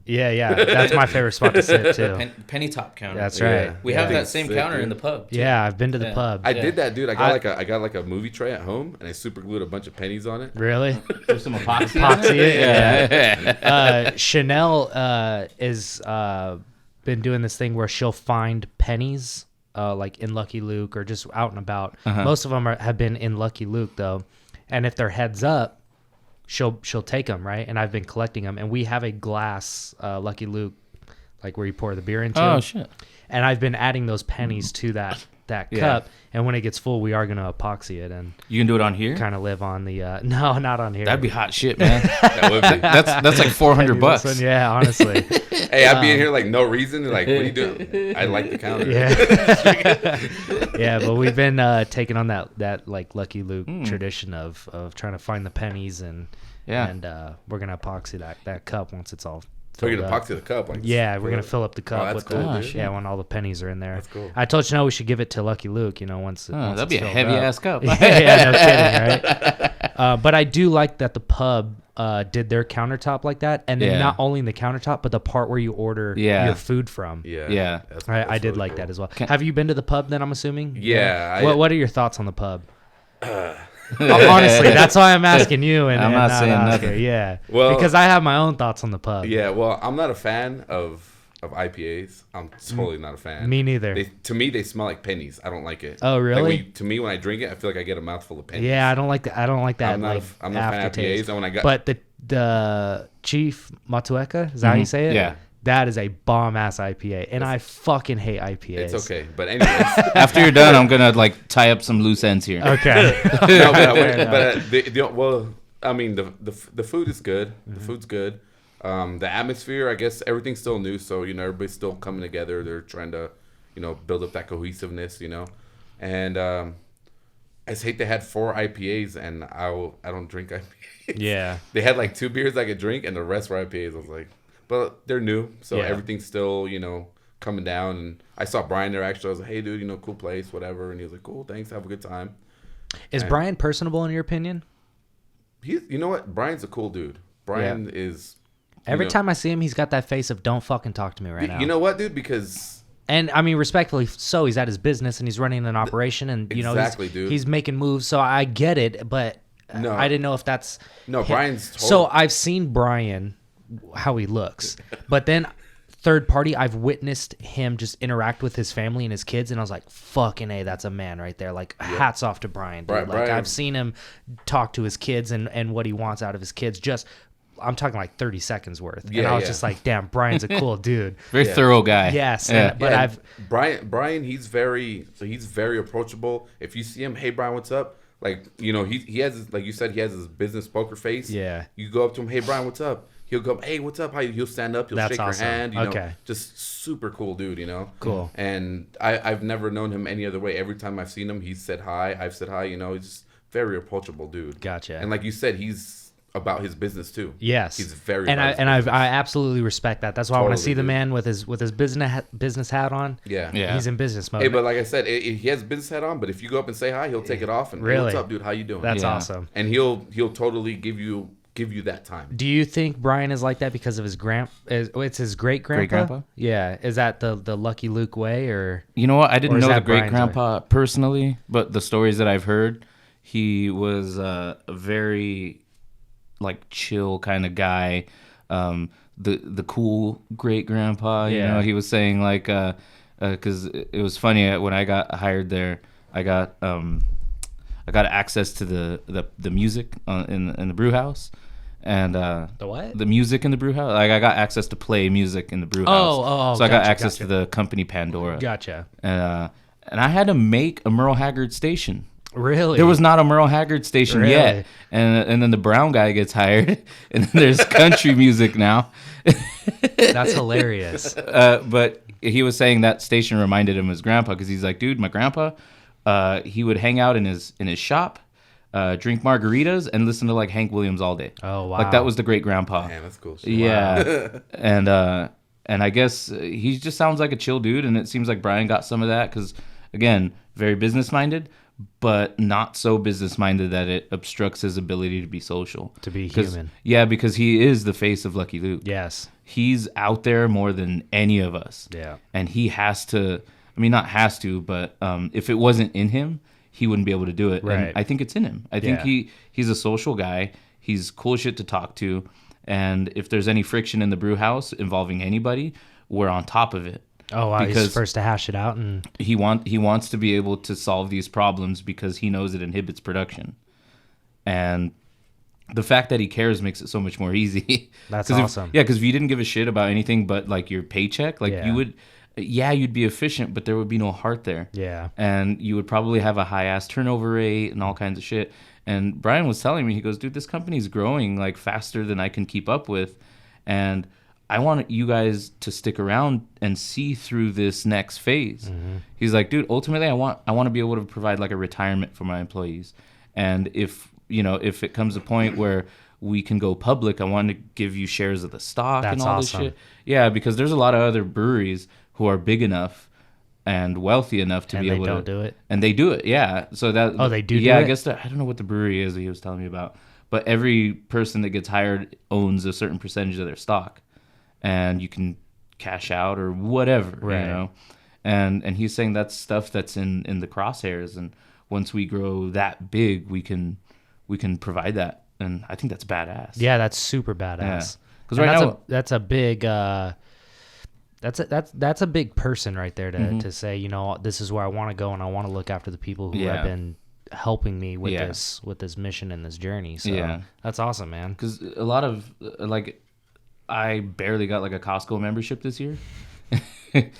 Yeah. That's my favorite spot to sit, too. Penny top counter. That's Yeah. right. We Yeah. have I think that it's same sick, counter dude. in the pub. too. Yeah, I've been to the Yeah. pub. I did that, dude. I got like a movie tray at home, and I super glued a bunch of pennies on it. Really? There's some epoxy. Epoxy it, Yeah. Chanel is been doing this thing where she'll find pennies like in Lucky Luke or just out and about. Most of them have been in Lucky Luke, though. And if they're heads up, she'll take them, right? And I've been collecting them. And we have a glass Lucky Luke, like where you pour the beer into. Oh shit. And I've been adding those pennies to that Yeah. cup. And when it gets full, we are going to epoxy it and You can do it on here. kind of live on the... no, not on here. That'd be hot shit, man. That would be. That's like $400. This one, yeah, honestly. Hey, I'd be in here like no reason. Like, what are you doing? I like the counter. Yeah. Yeah, but we've been taking on that like Lucky Luke tradition of trying to find the pennies and we're gonna epoxy that cup once it's all So you're filled gonna up. epoxy the cup. Like, Yeah, we're gonna fill up the cup that's with cool, the dude. when all the pennies are in there. That's cool. I told Chanel we should give it to Lucky Luke. Once Oh, once that'd be it's a filled heavy up. ass cup. Yeah, no kidding, right? But I do like that the pub did their countertop like that, and then Yeah. not only the countertop, but the part where you order Yeah. your food from. Yeah. Yeah. I did really like cool. that as well. Have you been to the pub then, I'm assuming? Yeah, What are your thoughts on the pub? Honestly, that's why I'm asking you and I'm and not saying Oscar. nothing. Yeah. Well- because I have my own thoughts on the pub. Yeah. Well, I'm not a fan of IPAs. I'm totally not a fan. Me neither. To me, they smell like pennies. I don't like it. Oh, really? To me, when I drink it, I feel like I get a mouthful of pennies. Yeah, I don't like that. I don't like that. I'm not like a fan of aftertaste. IPAs. And when I got, But the Chief Matueka, is that how you say it? Yeah. That is a bomb ass IPA, and I fucking hate IPAs. it's okay. But anyways, After you're done, I'm gonna like tie up some loose ends here. Okay. no, but, enough. well, I mean, the food is good. The food's good. The atmosphere, I guess, everything's still new, so everybody's still coming together. They're trying to, build up that cohesiveness, and I just hate they had 4 IPAs, and I don't drink IPAs. Yeah. They had like 2 beers I could drink, and the rest were IPAs. I was like, but they're new, so Yeah. everything's still, coming down. And I saw Brian there actually. I was like, hey, dude, cool place, whatever. And he was like, cool, thanks, have a good time. Is Brian personable in your opinion? You know what? Brian's a cool dude. Brian is Every time I see him, he's got that face of don't fucking talk to me right now. You know what, dude? Because... And I mean, respectfully so, he's at his business and he's running an operation and, you know, he's making moves. So I get it, but no. I didn't know if that's... No, Brian's totally... So I've seen Brian, how he looks, but then... Third party, I've witnessed him just interact with his family and his kids, and I was like, "Fucking A, that's a man right there!" Like, hats off to Brian, dude. Like, Brian. I've seen him talk to his kids and what he wants out of his kids. I'm talking like 30 seconds worth, and I was just like, "Damn, Brian's a cool dude." Very thorough guy. Yes, Brian, he's very approachable. If you see him, hey Brian, what's up? Like, you know, he has, like you said, he has his business poker face. Yeah. You go up to him, hey Brian, what's up? He'll go, hey, what's up? He'll stand up. He'll shake your hand. You know, just super cool dude, you know? Cool. And I've never known him any other way. Every time I've seen him, he's said hi. I've said hi, you know? He's just very approachable dude. Gotcha. And like you said, he's about his business too. Yes. He's very and I absolutely respect that. That's why when I see the man with his business hat on, he's in business mode. Hey, but like I said, he has business hat on, but if you go up and say hi, he'll take it off and hey, what's up, dude? How you doing? That's awesome. And he'll totally give you that time. Do you think Brian is like that because of his it's his great grandpa? Yeah. Is that the Lucky Luke way, or you know what? I didn't know the great grandpa personally, but the stories that I've heard, he was a very like chill kind of guy. The cool great grandpa. You know, he was saying like because it was funny when I got hired there, I got access to the music in the brew house. And the what? The music in the brew house. Like I got access to play music in the brew house. So I got access to the company Pandora. Gotcha. And I had to make a Merle Haggard station. Really? There was not a Merle Haggard station yet. And then the brown guy gets hired, and then there's country music now. That's hilarious. But he was saying that station reminded him of his grandpa because he's like, dude, my grandpa, he would hang out in his shop. Drink margaritas and listen to like Hank Williams all day. Oh wow! Like that was the great grandpa. Man, that's cool. Yeah, wow. and I guess he just sounds like a chill dude, and it seems like Brian got some of that because, again, very business minded, but not so business minded that it obstructs his ability to be social, to be human. Yeah, because he is the face of Lucky Luke. Yes, he's out there more than any of us. Yeah, and he has to. I mean, not has to, but if it wasn't in him, he wouldn't be able to do it. Right. And I think it's in him. I think he's a social guy. He's cool shit to talk to. And if there's any friction in the brew house involving anybody, we're on top of it. Oh, wow. He's first to hash it out. And he wants to be able to solve these problems because he knows it inhibits production. And the fact that he cares makes it so much more easy. That's awesome. Because if you didn't give a shit about anything but like your paycheck, like you would... Yeah, you'd be efficient, but there would be no heart there. Yeah. And you would probably have a high-ass turnover rate and all kinds of shit. And Brian was telling me, he goes, dude, this company's growing like faster than I can keep up with. And I want you guys to stick around and see through this next phase. Mm-hmm. He's like, dude, ultimately, I want to be able to provide like a retirement for my employees. And if it comes a point where we can go public, I want to give you shares of the stock and all this shit. Yeah, because there's a lot of other breweries who are big enough and wealthy enough to be able to do it. And they do it, yeah. So that they do. Yeah, do I guess I don't know what the brewery is that he was telling me about, but every person that gets hired owns a certain percentage of their stock, and you can cash out or whatever, right. You know. And he's saying that's stuff that's in the crosshairs, and once we grow that big, we can provide that, and I think that's badass. Yeah, that's super badass. Because right now that's a big. That's a big person right there to say, you know, this is where I want to go and I want to look after the people who have been helping me with this mission and this journey. So that's awesome, man. Because a lot of like, I barely got like a Costco membership this year.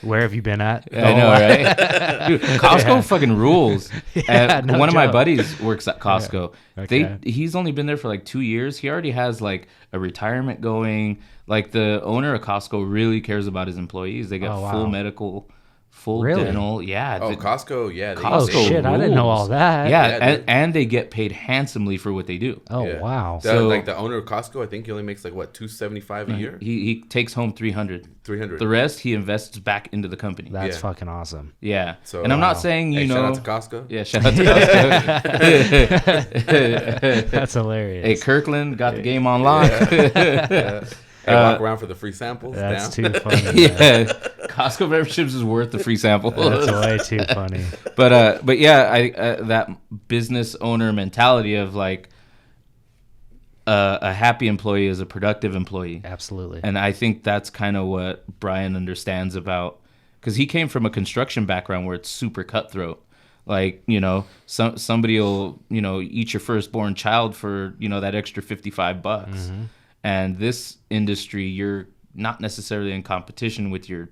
Where have you been at? I know, right? Dude, Costco fucking rules. One of my buddies works at Costco. Yeah. Okay. He's only been there for like 2 years. He already has like a retirement going. Like the owner of Costco really cares about his employees. They got full medical, full dental. Yeah. Oh, Costco. Yeah. Costco shit! rules. I didn't know all that. Yeah, and they get paid handsomely for what they do. Oh wow! So like the owner of Costco, I think he only makes like what, $275 a year. He takes home 300. 300. The rest he invests back into the company. That's fucking awesome. Yeah. So, and I'm not saying shout out to Costco. Yeah, shout out to Costco. That's hilarious. Hey, Kirkland got the game online. Hey, walk around for the free samples. That's Damn. too funny. Yeah, Costco memberships is worth the free sample. That's way too funny. But yeah, I that business owner mentality of like a happy employee is a productive employee. Absolutely. And I think that's kind of what Brian understands about, because he came from a construction background where it's super cutthroat. Like, you know, somebody will, you know, eat your firstborn child for, you know, that extra $55. Mm-hmm. And this industry, you're not necessarily in competition with your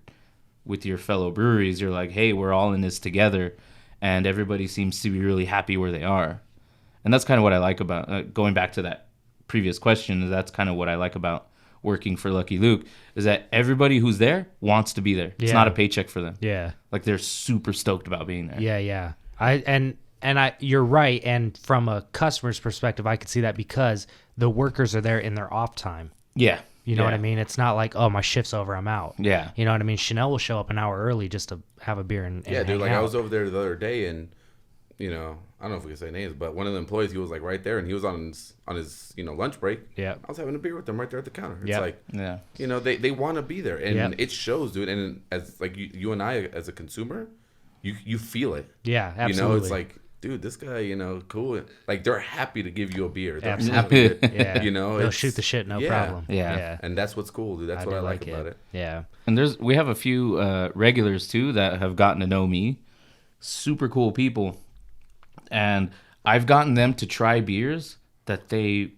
fellow breweries. You're like, hey, we're all in this together, and everybody seems to be really happy where they are. And that's kind of what I like about going back to that previous question. That's kind of what I like about working for Lucky Luke, is that everybody who's there wants to be there. It's not a paycheck for them. Yeah. Like, they're super stoked about being there. Yeah. You're right. And from a customer's perspective, I could see that because the workers are there in their off time. Yeah. You know what I mean? It's not like, oh, my shift's over, I'm out. Yeah. You know what I mean? Chanel will show up an hour early just to have a beer and Yeah, dude. Like, out. I was over there the other day, and you know, I don't know if we can say names, but one of the employees, he was like right there, and he was on his you know, lunch break. Yeah. I was having a beer with them right there at the counter. It's Yep. like, Yeah. you know, they want to be there, and Yep. it shows, dude. And as like you and I as a consumer, you feel it. Yeah, absolutely. You know, it's like, dude, this guy, you know, cool. Like, they're happy to give you a beer. They're Absolutely. happy to, Yeah. you know, they'll shoot the shit, no problem. Yeah. And that's what's cool, dude. That's what I do like about it. Yeah. And we have a few regulars too that have gotten to know me. Super cool people. And I've gotten them to try beers that they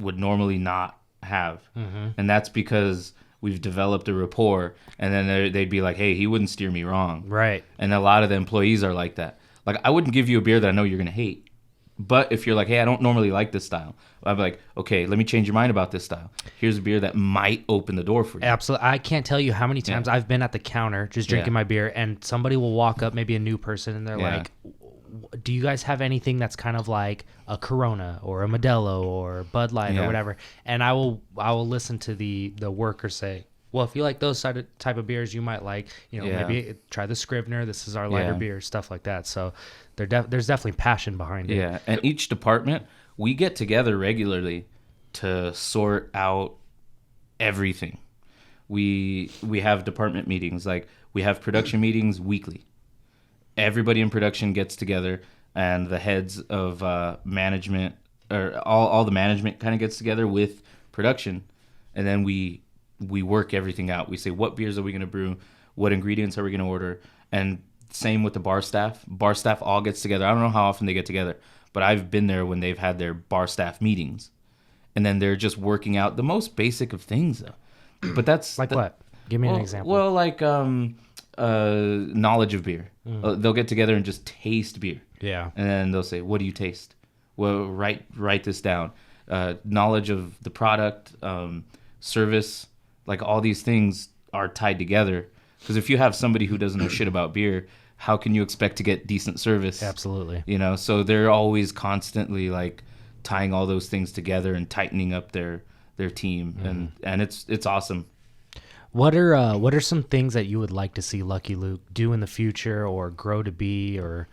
would normally not have. Mm-hmm. And that's because we've developed a rapport. And then they'd be like, hey, he wouldn't steer me wrong. Right. And a lot of the employees are like that. Like, I wouldn't give you a beer that I know you're going to hate. But if you're like, hey, I don't normally like this style, I'd be like, okay, let me change your mind about this style. Here's a beer that might open the door for you. Absolutely. I can't tell you how many times I've been at the counter just drinking my beer, and somebody will walk up, maybe a new person, and they're like, do you guys have anything that's kind of like a Corona or a Modelo or Bud Light or whatever? And I will listen to the worker say, well, if you like those type of beers, you might like, you know, maybe try the Scrivener. This is our lighter beer, stuff like that. So there's definitely passion behind it. Yeah, and each department, we get together regularly to sort out everything. We have department meetings. Like, we have production meetings weekly. Everybody in production gets together, and the heads of management, or all the management kind of gets together with production, and then we work everything out. We say, what beers are we going to brew? What ingredients are we going to order? And same with the bar staff. Bar staff all gets together. I don't know how often they get together, but I've been there when they've had their bar staff meetings. And then they're just working out the most basic of things, though. But that's... Like what? Give me an example. Well, like knowledge of beer. They'll get together and just taste beer. Yeah. And then they'll say, what do you taste? Well, write this down. Knowledge of the product, service, like all these things are tied together. Because if you have somebody who doesn't know shit about beer, how can you expect to get decent service? Absolutely. You know, so they're always constantly like tying all those things together and tightening up their team, and it's awesome. What are some things that you would like to see Lucky Luke do in the future or grow to be, or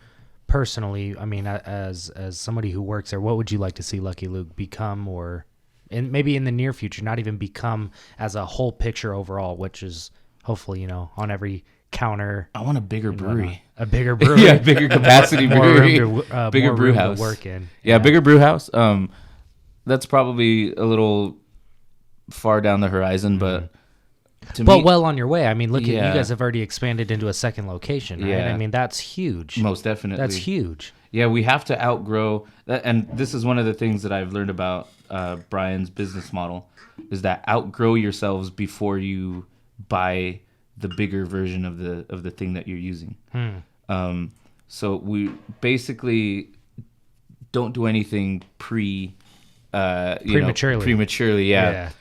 personally, I mean, as somebody who works there, what would you like to see Lucky Luke become, or maybe in the near future, not even become as a whole picture overall, which is hopefully, you know, on every counter. I want a bigger brewery. A bigger brewery. Yeah, bigger capacity brewery. Bigger brew house. To work in. Yeah, bigger brew house. That's probably a little far down the horizon, but well on your way. I mean, look at you guys have already expanded into a second location, right? Yeah. I mean, that's huge. Most definitely. That's huge. Yeah, we have to outgrow that, and this is one of the things that I've learned about Brian's business model, is that outgrow yourselves before you buy the bigger version of the thing that you're using. So we basically don't do anything prematurely. Yeah.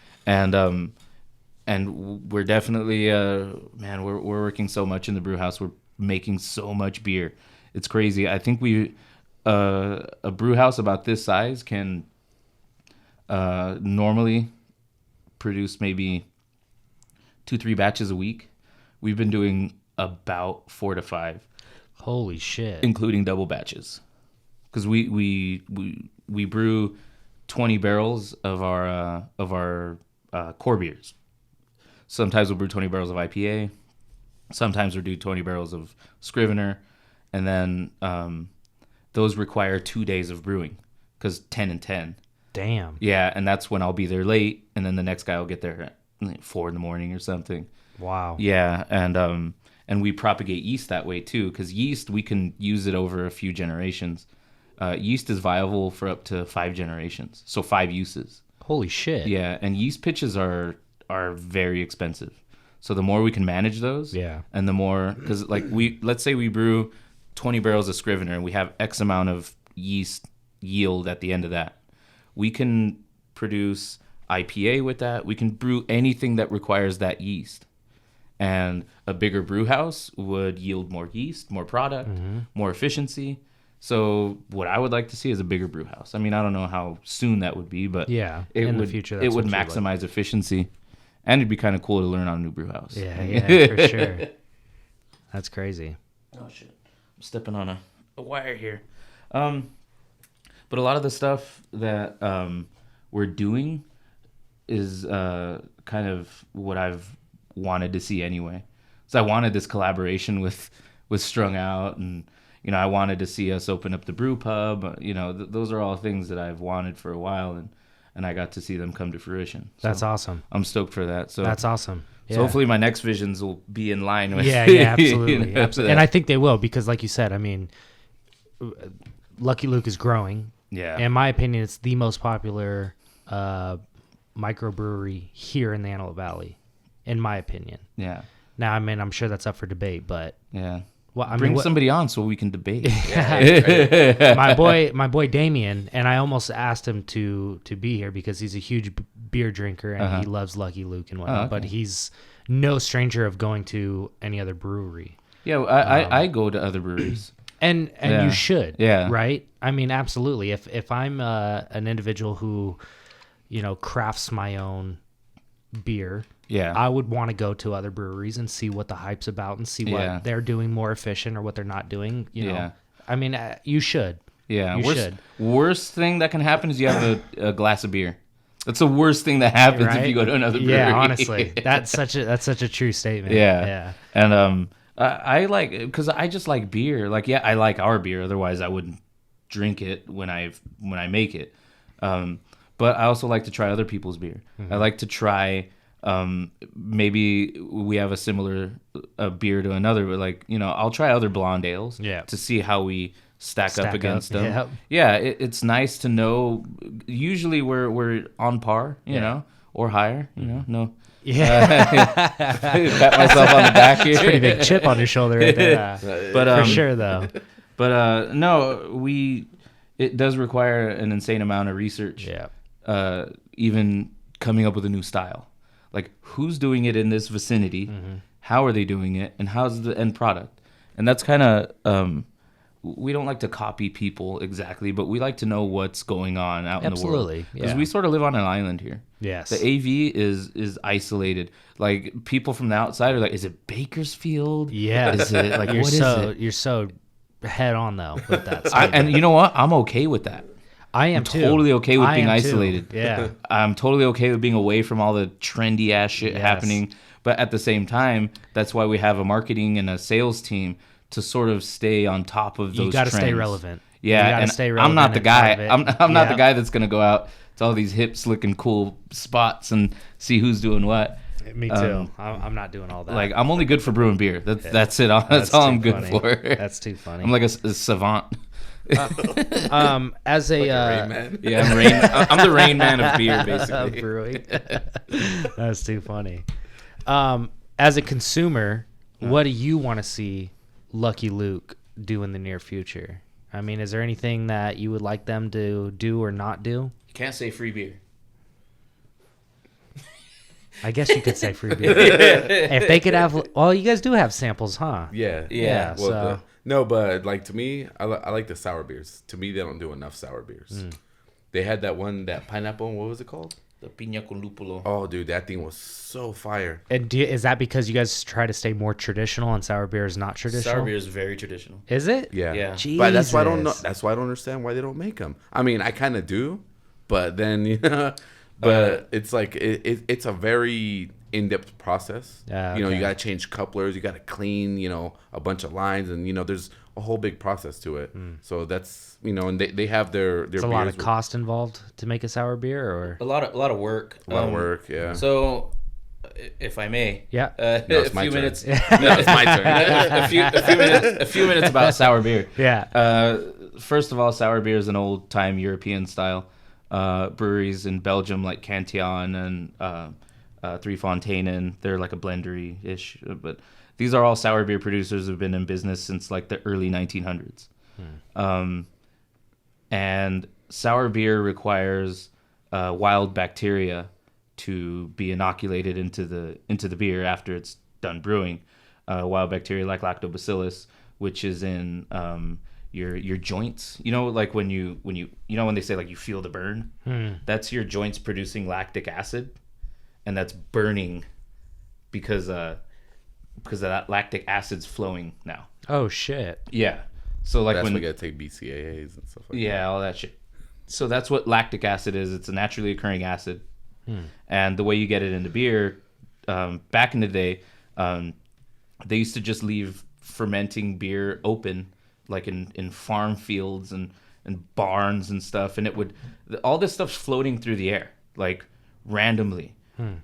And we're definitely we're working so much in the brew house. We're making so much beer. It's crazy. I think a brew house about this size can normally produce maybe 2-3 batches a week. We've been doing about 4 to 5. Holy shit! Including double batches, because we brew 20 barrels of our core beers. Sometimes we'll brew 20 barrels of IPA. Sometimes we'll do 20 barrels of Scrivener. And then those require 2 days of brewing because 10 and 10. Damn. Yeah, and that's when I'll be there late, and then the next guy will get there at 4 in the morning or something. Wow. Yeah, and we propagate yeast that way too, because yeast, we can use it over a few generations. Yeast is viable for up to 5 generations, so 5 uses. Holy shit. Yeah, and yeast pitches are very expensive. So the more we can manage those, and the more, because like let's say we brew 20 barrels of Scrivener and we have X amount of yeast yield at the end of that. We can produce IPA with that. We can brew anything that requires that yeast. And a bigger brew house would yield more yeast, more product, more efficiency. So what I would like to see is a bigger brew house. I mean, I don't know how soon that would be, but in the future, it would maximize efficiency. And it'd be kind of cool to learn on a new brew house. Yeah, for sure. That's crazy. Oh, shit. I'm stepping on a wire here. But a lot of the stuff that we're doing is kind of what I've wanted to see anyway. So I wanted this collaboration with Strung Out, and you know, I wanted to see us open up the brew pub. You know, those are all things that I've wanted for a while, and I got to see them come to fruition. So that's awesome. I'm stoked for that. So that's awesome. Yeah. So hopefully my next visions will be in line with absolutely. You know, absolutely. And I think they will, because like you said, I mean, Lucky Luke is growing. Yeah. In my opinion, it's the most popular microbrewery here in the Antelope Valley, in my opinion. Yeah. Now, I mean, I'm sure that's up for debate, but yeah. Well, I Bring mean, somebody on so we can debate. my boy Damien, and I almost asked him to be here because he's a huge beer drinker and he loves Lucky Luke and whatnot. But he's no stranger of going to any other brewery. Yeah, I go to other breweries. And you should, yeah, right? I mean, absolutely. If I'm an individual who, you know, crafts my own beer, I would want to go to other breweries and see what the hype's about and see what they're doing more efficient or what they're not doing. You know, I mean, you should. Yeah, you should. Worst thing that can happen is you have a glass of beer. That's the worst thing that happens if you go to another brewery. Yeah, honestly, that's such a true statement. Yeah. And I like, because I just like beer. Like, I like our beer. Otherwise, I wouldn't drink it when I make it. But I also like to try other people's beer. I like to try. Maybe we have a similar beer to another, but like, you know, I'll try other blonde ales to see how we stack up against them. Yep. Yeah, it's nice to know. Usually we're on par, you know, or higher. You know, no. Yeah, pat myself on the back here. It's a pretty big chip on your shoulder right there. But for sure though. But no, it does require an insane amount of research. Yeah. Even coming up with a new style. Like, who's doing it in this vicinity? How are they doing it? And how's the end product? And that's kind of, we don't like to copy people exactly, but we like to know what's going on out in the world. Absolutely. Because we sort of live on an island here. Yes. The AV is isolated. Like, people from the outside are like, is it Bakersfield? Yeah. Is it, like, You're so head on, though, with that. And you know what? I'm okay with that. I am I'm totally okay with being isolated. Yeah. I'm totally okay with being away from all the trendy ass shit happening. But at the same time, that's why we have a marketing and a sales team to sort of stay on top of those trends. You got to stay relevant. Yeah, and stay relevant. I'm not the guy. I'm not the guy that's going to go out to all these hip, slick, and cool spots and see who's doing what. Me too. I'm not doing all that. Like, I'm only good for brewing beer. That's it. That's all I'm good for. That's too funny. I'm like a savant. As a Rain Man. Yeah, I'm the Rain Man of beer, basically. Brewing. That's too funny. As a consumer, what do you want to see Lucky Luke do in the near future? I mean, is there anything that you would like them to do or not do? You can't say free beer. I guess you could say free beer. If they could have, well, you guys do have samples, huh? Yeah. Well, So no, but like, to me, I like the sour beers. To me, they don't do enough sour beers. They had that pineapple. What was it called? The piña con lúpulo. Oh, dude, that thing was so fire. And is that because you guys try to stay more traditional and sour beer is not traditional? Sour beer is very traditional. Is it? Yeah. Jesus. But that's why I don't know. That's why I don't understand why they don't make them. I mean, I kind of do, but then but it's like it's a very in-depth process. Yeah, You know, okay. you got to change couplers, you got to clean, you know, a bunch of lines, and you know, there's a whole big process to it. So that's, you know, and they have their It's a lot of cost involved to make a sour beer, or A lot of work. A lot of work, yeah. So, if I may, yeah. No, it's a my few turn. minutes. No, it's my turn. a few minutes about sour beer. Yeah. First of all, sour beer is an old time European style. Breweries in Belgium like Cantillon and Three Fontainen, they're like a blendery ish, but these are all sour beer producers who've been in business since like the early 1900s. And sour beer requires wild bacteria to be inoculated into the beer after it's done brewing. Wild bacteria like lactobacillus, which is in your joints. You know, like when they say like you feel the burn, that's your joints producing lactic acid, and that's burning because of that lactic acid's flowing now. Oh shit. Yeah. So like That's when why you got to take BCAAs and stuff like that. yeah, all that shit. So that's what lactic acid is. It's a naturally occurring acid. And the way you get it into beer, back in the day, they used to just leave fermenting beer open, like in farm fields and barns and stuff. And all this stuff's floating through the air, like randomly.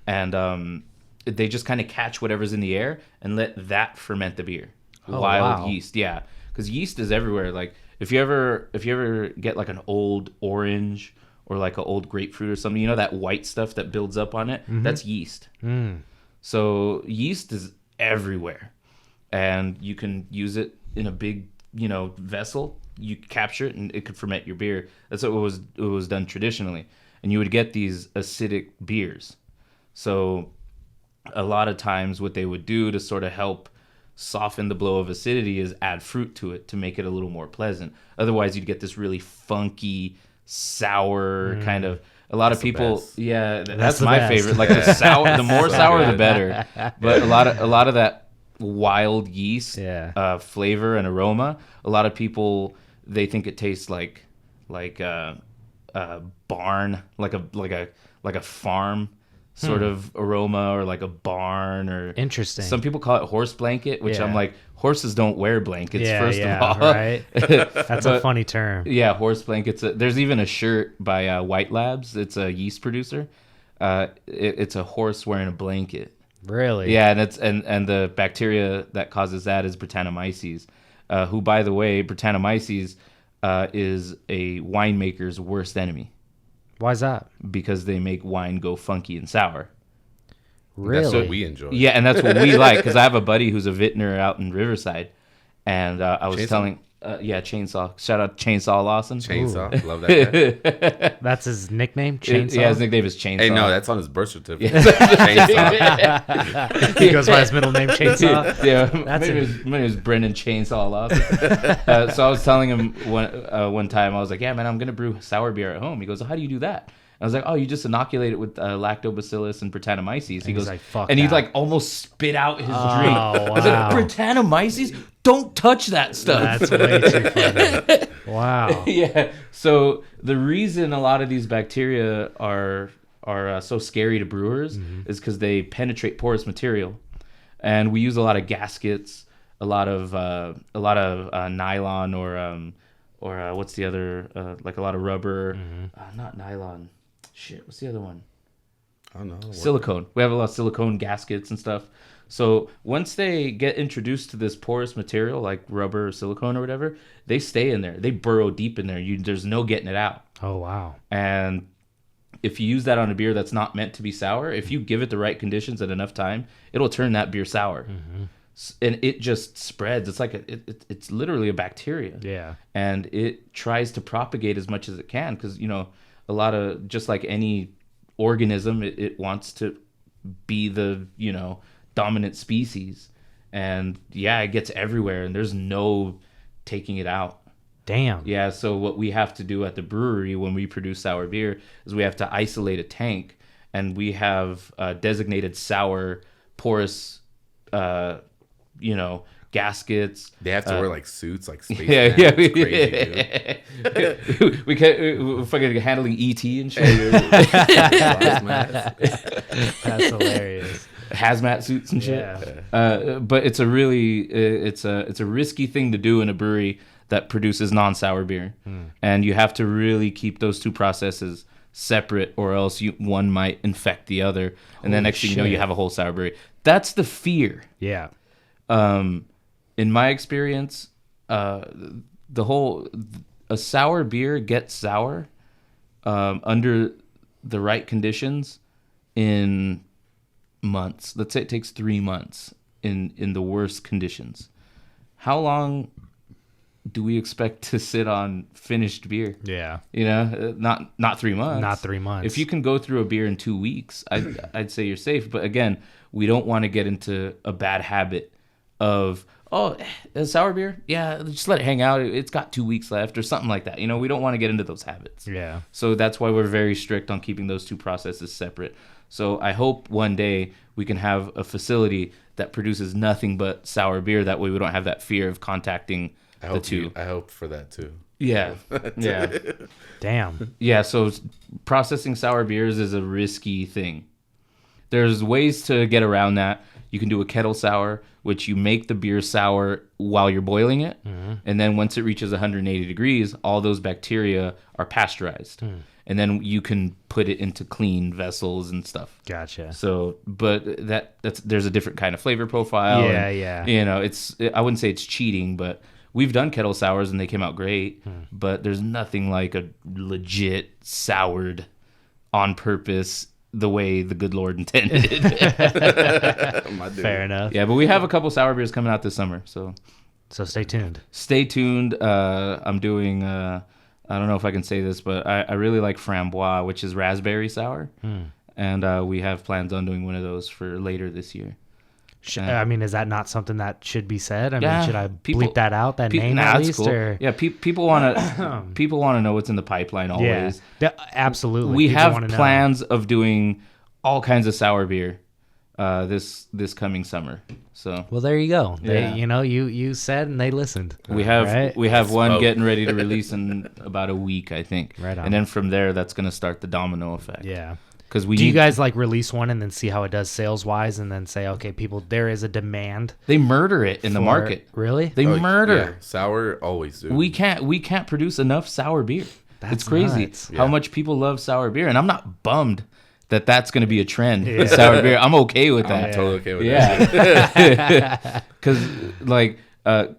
And they just kind of catch whatever's in the air and let that ferment the beer. Oh, Wild wow. yeast, yeah. Because yeast is everywhere. Like if you ever get like an old orange or like an old grapefruit or something, you know that white stuff that builds up on it? That's yeast. So yeast is everywhere, and you can use it in a big, you know, vessel. You capture it, and it could ferment your beer. That's what it was done traditionally, and you would get these acidic beers. So a lot of times, what they would do to sort of help soften the blow of acidity is add fruit to it to make it a little more pleasant. Otherwise, you'd get this really funky, sour kind of. A lot of people, best. yeah, that's the my best. favorite. Like the sour, the more sour, the better. But a lot of that wild yeast flavor and aroma. A lot of people, they think it tastes like a barn, like a farm sort of aroma, or like a barn, or Interesting. some people call it horse blanket, which I'm Yeah. like, horses don't wear blankets. First of all, right. That's a But- funny term. Yeah, horse blankets. There's even a shirt by White Labs. It's a yeast producer. It's a horse wearing a blanket. Really? Yeah, and it's and the bacteria that causes that is Brettanomyces, who, by the way, Brettanomyces is a winemaker's worst enemy Why's that? because they make wine go funky and sour. Really? That's what we enjoy. Yeah, and that's what we like, because I have a buddy who's a vintner out in Riverside, and I was Chainsaw? telling, Chainsaw. Shout out Chainsaw Lawson. Chainsaw. Love that guy. That's his nickname? Chainsaw? Yeah, his nickname is Chainsaw. Hey, no, that's on his birth certificate. Chainsaw. He goes by his middle name, Chainsaw? Yeah, That's my name is Brendan Chainsaw Lawson. So I was telling him one time, I was like, yeah, man, I'm going to brew sour beer at home. He goes, how do you do that? I was like, oh, you just inoculate it with lactobacillus and Brettanomyces. He goes, like, fuck and he that. like almost spit out his drink. Oh, I was wow. like, Brettanomyces? Don't touch that stuff. That's way too funny. Wow. Yeah. So the reason a lot of these bacteria are so scary to brewers is because they penetrate porous material, and we use a lot of gaskets, a lot of nylon, or what's the other, like a lot of rubber, not nylon. Shit, what's the other one? I don't know. Silicone. We have a lot of silicone gaskets and stuff. So once they get introduced to this porous material, like rubber or silicone or whatever, they stay in there. They burrow deep in there. There's no getting it out. Oh, wow. And if you use that on a beer that's not meant to be sour, if you give it the right conditions at enough time, it'll turn that beer sour. And it just spreads. It's like it's literally a bacteria. Yeah. And it tries to propagate as much as it can, because, you know, a lot of, just like any organism, it wants to be the, you know, dominant species. And yeah, it gets everywhere, and there's no taking it out. Damn. Yeah, so what we have to do at the brewery when we produce sour beer is we have to isolate a tank, and we have designated sour porous, you know, gaskets. They have to wear like suits, like space. Yeah, Man. yeah, It's crazy, dude. we can't. We're fucking handling ET and shit. Glass mask. That's hilarious. hazmat suits and shit. Yeah. But it's a really it's a risky thing to do in a brewery that produces non-sour beer, and you have to really keep those two processes separate, or else one might infect the other, and then next thing you know, you have a whole sour brewery. That's the fear. Yeah. In my experience, a sour beer gets sour under the right conditions in months. Let's say it takes 3 months in the worst conditions. How long do we expect to sit on finished beer? Yeah. Not 3 months. Not 3 months. If you can go through a beer in 2 weeks, I'd say you're safe. But again, we don't want to get into a bad habit of, a sour beer? Yeah, just let it hang out. It's got 2 weeks left or something like that. We don't want to get into those habits. Yeah. So that's why we're very strict on keeping those two processes separate. So I hope one day we can have a facility that produces nothing but sour beer. That way we don't have that fear of contacting the two. I hope for that too. Yeah. Yeah. Damn. Yeah, so processing sour beers is a risky thing. There's ways to get around that. You can do a kettle sour, which you make the beer sour while you're boiling it. Mm-hmm. And then once it reaches 180 degrees, all those bacteria are pasteurized. And then you can put it into clean vessels and stuff. Gotcha. So, but there's a different kind of flavor profile. Yeah. I wouldn't say it's cheating, but we've done kettle sours and they came out great. But there's nothing like a legit soured on purpose the way the good Lord intended. Fair enough. Yeah, but we have a couple sour beers coming out this summer, so stay tuned. Stay tuned. I'm doing. I don't know if I can say this, but I really like Framboise, which is raspberry sour, and we have plans on doing one of those for later this year. I mean, is that not something that should be said? I mean, should I bleep that out? That name nah, at least? Cool. Or? Yeah, people want to know what's in the pipeline always. Yeah, absolutely. We have plans of doing all kinds of sour beer this coming summer. So well, there you go. Yeah. You said and they listened. We have one getting ready to release in about a week, I think. Right on. And then from there, that's going to start the domino effect. Yeah. Do you guys release one and then see how it does sales wise, and then say, okay, people, there is a demand? They murder it in the market. Really? They murder. Yeah. Sour always do. We can't produce enough sour beer. It's crazy nuts. how much people love sour beer, and I'm not bummed that that's going to be a trend. Yeah. Sour beer. I'm okay with that. I'm totally okay with that. Yeah. Because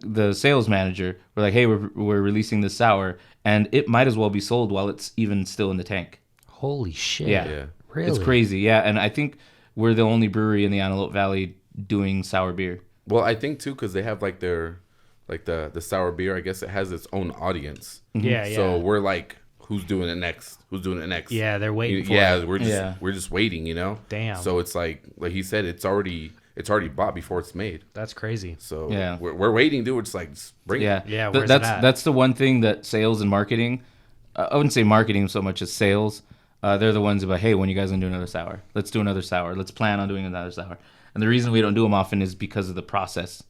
the sales manager, we're like, hey, we're releasing this sour, and it might as well be sold while it's even still in the tank. Holy shit. Yeah. Really? It's crazy. Yeah. And I think we're the only brewery in the Antelope Valley doing sour beer. Well, I think too, because they have the sour beer. I guess it has its own audience. Yeah. So we're like, who's doing it next? Yeah, they're waiting for it. We're just waiting, Damn. So it's like he said, it's already bought before it's made. That's crazy. So we're waiting, dude. It's like, just bring it. Yeah. Where's it at? That's the one thing that sales and marketing, I wouldn't say marketing so much as sales. They're the ones about, hey, when you guys gonna do another sour? Let's do another sour. Let's plan on doing another sour. And the reason we don't do them often is because of the process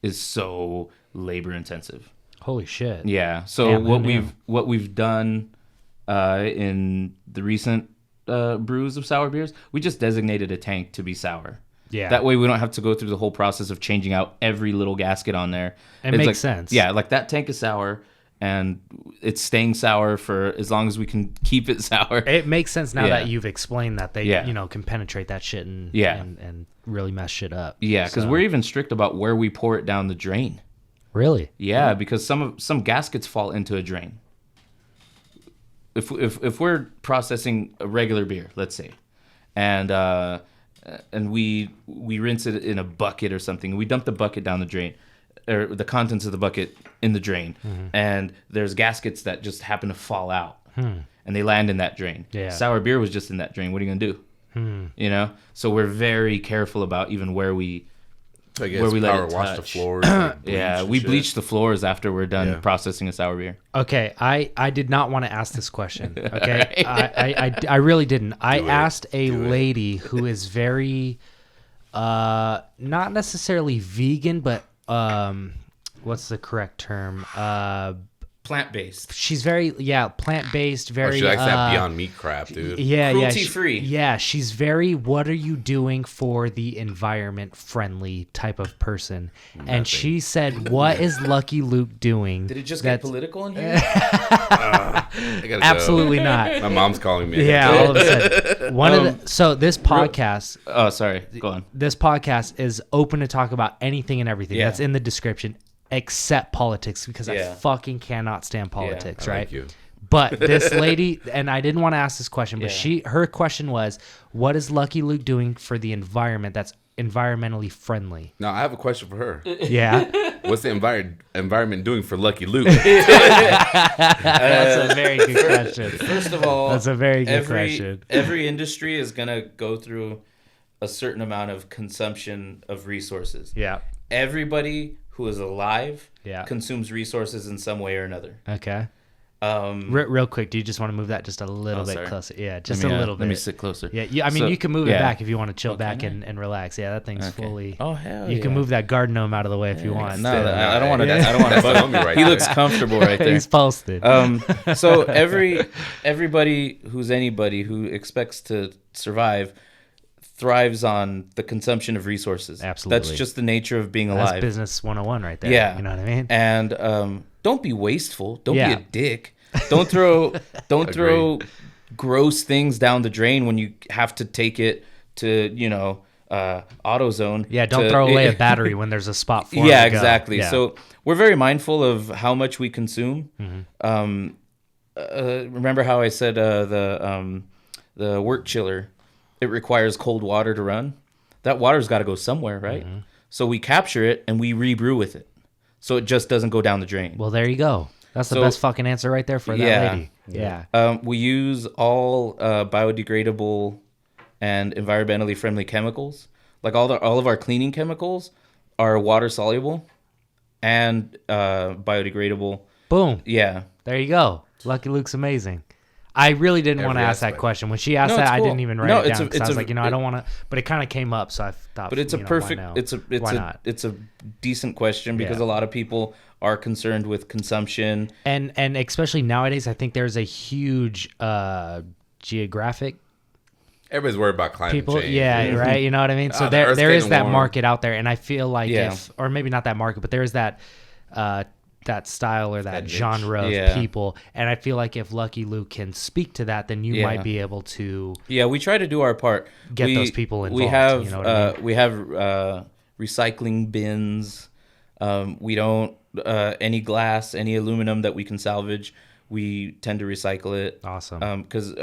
is so labor intensive. Holy shit. Yeah. So what we've done in the recent brews of sour beers, we just designated a tank to be sour. Yeah. That way we don't have to go through the whole process of changing out every little gasket on there. It makes sense. Yeah, like that tank is sour. And it's staying sour for as long as we can keep it sour. It makes sense now that you've explained that they, Yeah. Can penetrate that shit and really mess shit up. Yeah, because we're even strict about where we pour it down the drain. Really? Yeah, because some gaskets fall into a drain. If we're processing a regular beer, let's say, and we rinse it in a bucket or something, we dump the bucket down the drain, or the contents of the bucket in the drain, and there's gaskets that just happen to fall out, and they land in that drain. Yeah. Sour beer was just in that drain. What are you gonna do? So we're very careful about even where we I guess where we let power it wash touch. the floors. Like We bleach the floors after we're done Yeah. processing a sour beer. Okay, I did not want to ask this question. Okay, I really didn't. I asked a lady who is very, not necessarily vegan, but what's the correct term? plant-based. She's very plant-based, very she likes that Beyond Meat crap, dude. Cruelty-free. Yeah, she's very what are you doing for the environment friendly type of person. And she said, what is Lucky Luke doing? Did it just get political in here? I gotta Absolutely go. not. My mom's calling me. Yeah, all of a sudden. So this podcast Oh, sorry. Go on. this podcast is open to talk about anything and everything. Yeah. That's in the description. Except politics, because I Yeah. fucking cannot stand politics, I right? like you. But this lady, and I didn't want to ask this question, but Yeah. her question was, what is Lucky Luke doing for the environment that's environmentally friendly? Now I have a question for her. Yeah. What's the environment doing for Lucky Luke? That's a very good question. First of all, That's a very good question. Every industry is going to go through a certain amount of consumption of resources. Yeah. Everybody who is alive Yeah. consumes resources in some way or another. Okay. Real quick, do you just want to move that just a little bit sorry. closer? Yeah, just Let me, a little bit. Let me sit closer. Yeah, I mean, So, you can move it yeah. back if you want to chill Oh, back can I? and relax. Yeah, that thing's Okay. fully. Oh, hell You can yeah. move that garden gnome out of the way if you want. No, I don't want to. Yeah. I don't want to That's the bug homie right He there. looks comfortable right there. He's posted. So everybody who's anybody who expects to survive thrives on the consumption of resources. Absolutely. That's just the nature of being That's alive. business 101 right there. Yeah. You know what I mean? And don't be wasteful. Don't Yeah. be a dick. Don't throw gross things down the drain when you have to take it to AutoZone. Yeah, don't throw away a battery when there's a spot for it. Yeah, to go. exactly. Yeah. So we're very mindful of how much we consume. Mm-hmm. Remember how I said the work chiller, it requires cold water to run. That water's got to go somewhere, right? Mm-hmm. So we capture it and we rebrew with it, so it just doesn't go down the drain. Well, there you go. That's the So- best fucking answer right there for that Yeah. lady. Yeah. We use all biodegradable and environmentally friendly chemicals. Like all of our cleaning chemicals are water soluble and biodegradable. Boom. Yeah. There you go. Lucky Luke's amazing. I really didn't want to Every ask that aspect. question. When she asked No, that, it's I cool. didn't even write No, it it's down a- because I it's was a- like, I don't want to. But it kind of came up, so I thought. But it's a why perfect. not? It's Why not? a decent question because Yeah. a lot of people are concerned with consumption. And especially nowadays, I think there's a huge geographic Everybody's worried about climate people. change. Yeah, dude. right. You know what I mean? So the there Earth's is getting that warm. market out there, and I feel like Yeah. or maybe not that market, but there is that that style or that niche. genre of Yeah. people, and I feel like if Lucky Luke can speak to that, then you Yeah. might be able to. Yeah, we try to do our part. Get those people We involved, have you know what I we have recycling bins. We don't any glass, any aluminum that we can salvage. We tend to recycle it. Awesome. Because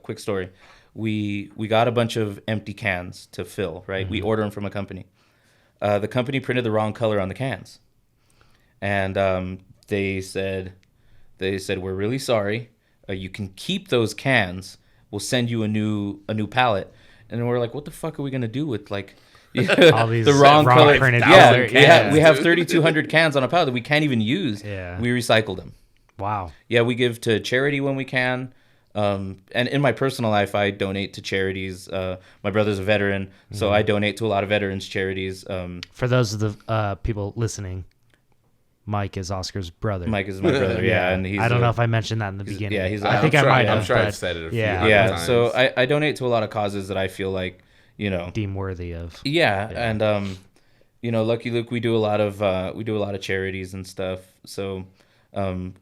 quick story, we got a bunch of empty cans to fill. Right, Mm-hmm. we order them from a company. The company printed the wrong color on the cans, and they said we're really sorry. You can keep those cans. We'll send you a new pallet. And we're like, what the fuck are we gonna do with like All these the wrong color? printed Yeah, color. we have 3,200 cans on a pallet that we can't even use. Yeah. We recycle them. Wow. Yeah, we give to charity when we can. And in my personal life, I donate to charities. My brother's a veteran, so I donate to a lot of veterans charities. For those of the people listening, Mike is Oscar's brother. Mike is my brother, yeah, and he's I don't know if I mentioned that in the beginning. yeah, he's I a- think I'm I sure- might have. I'm sure but I've said it a few yeah. times. yeah. So I donate to a lot of causes that I feel like deem worthy of. Yeah, and Lucky Luke, we do a lot of charities and stuff. So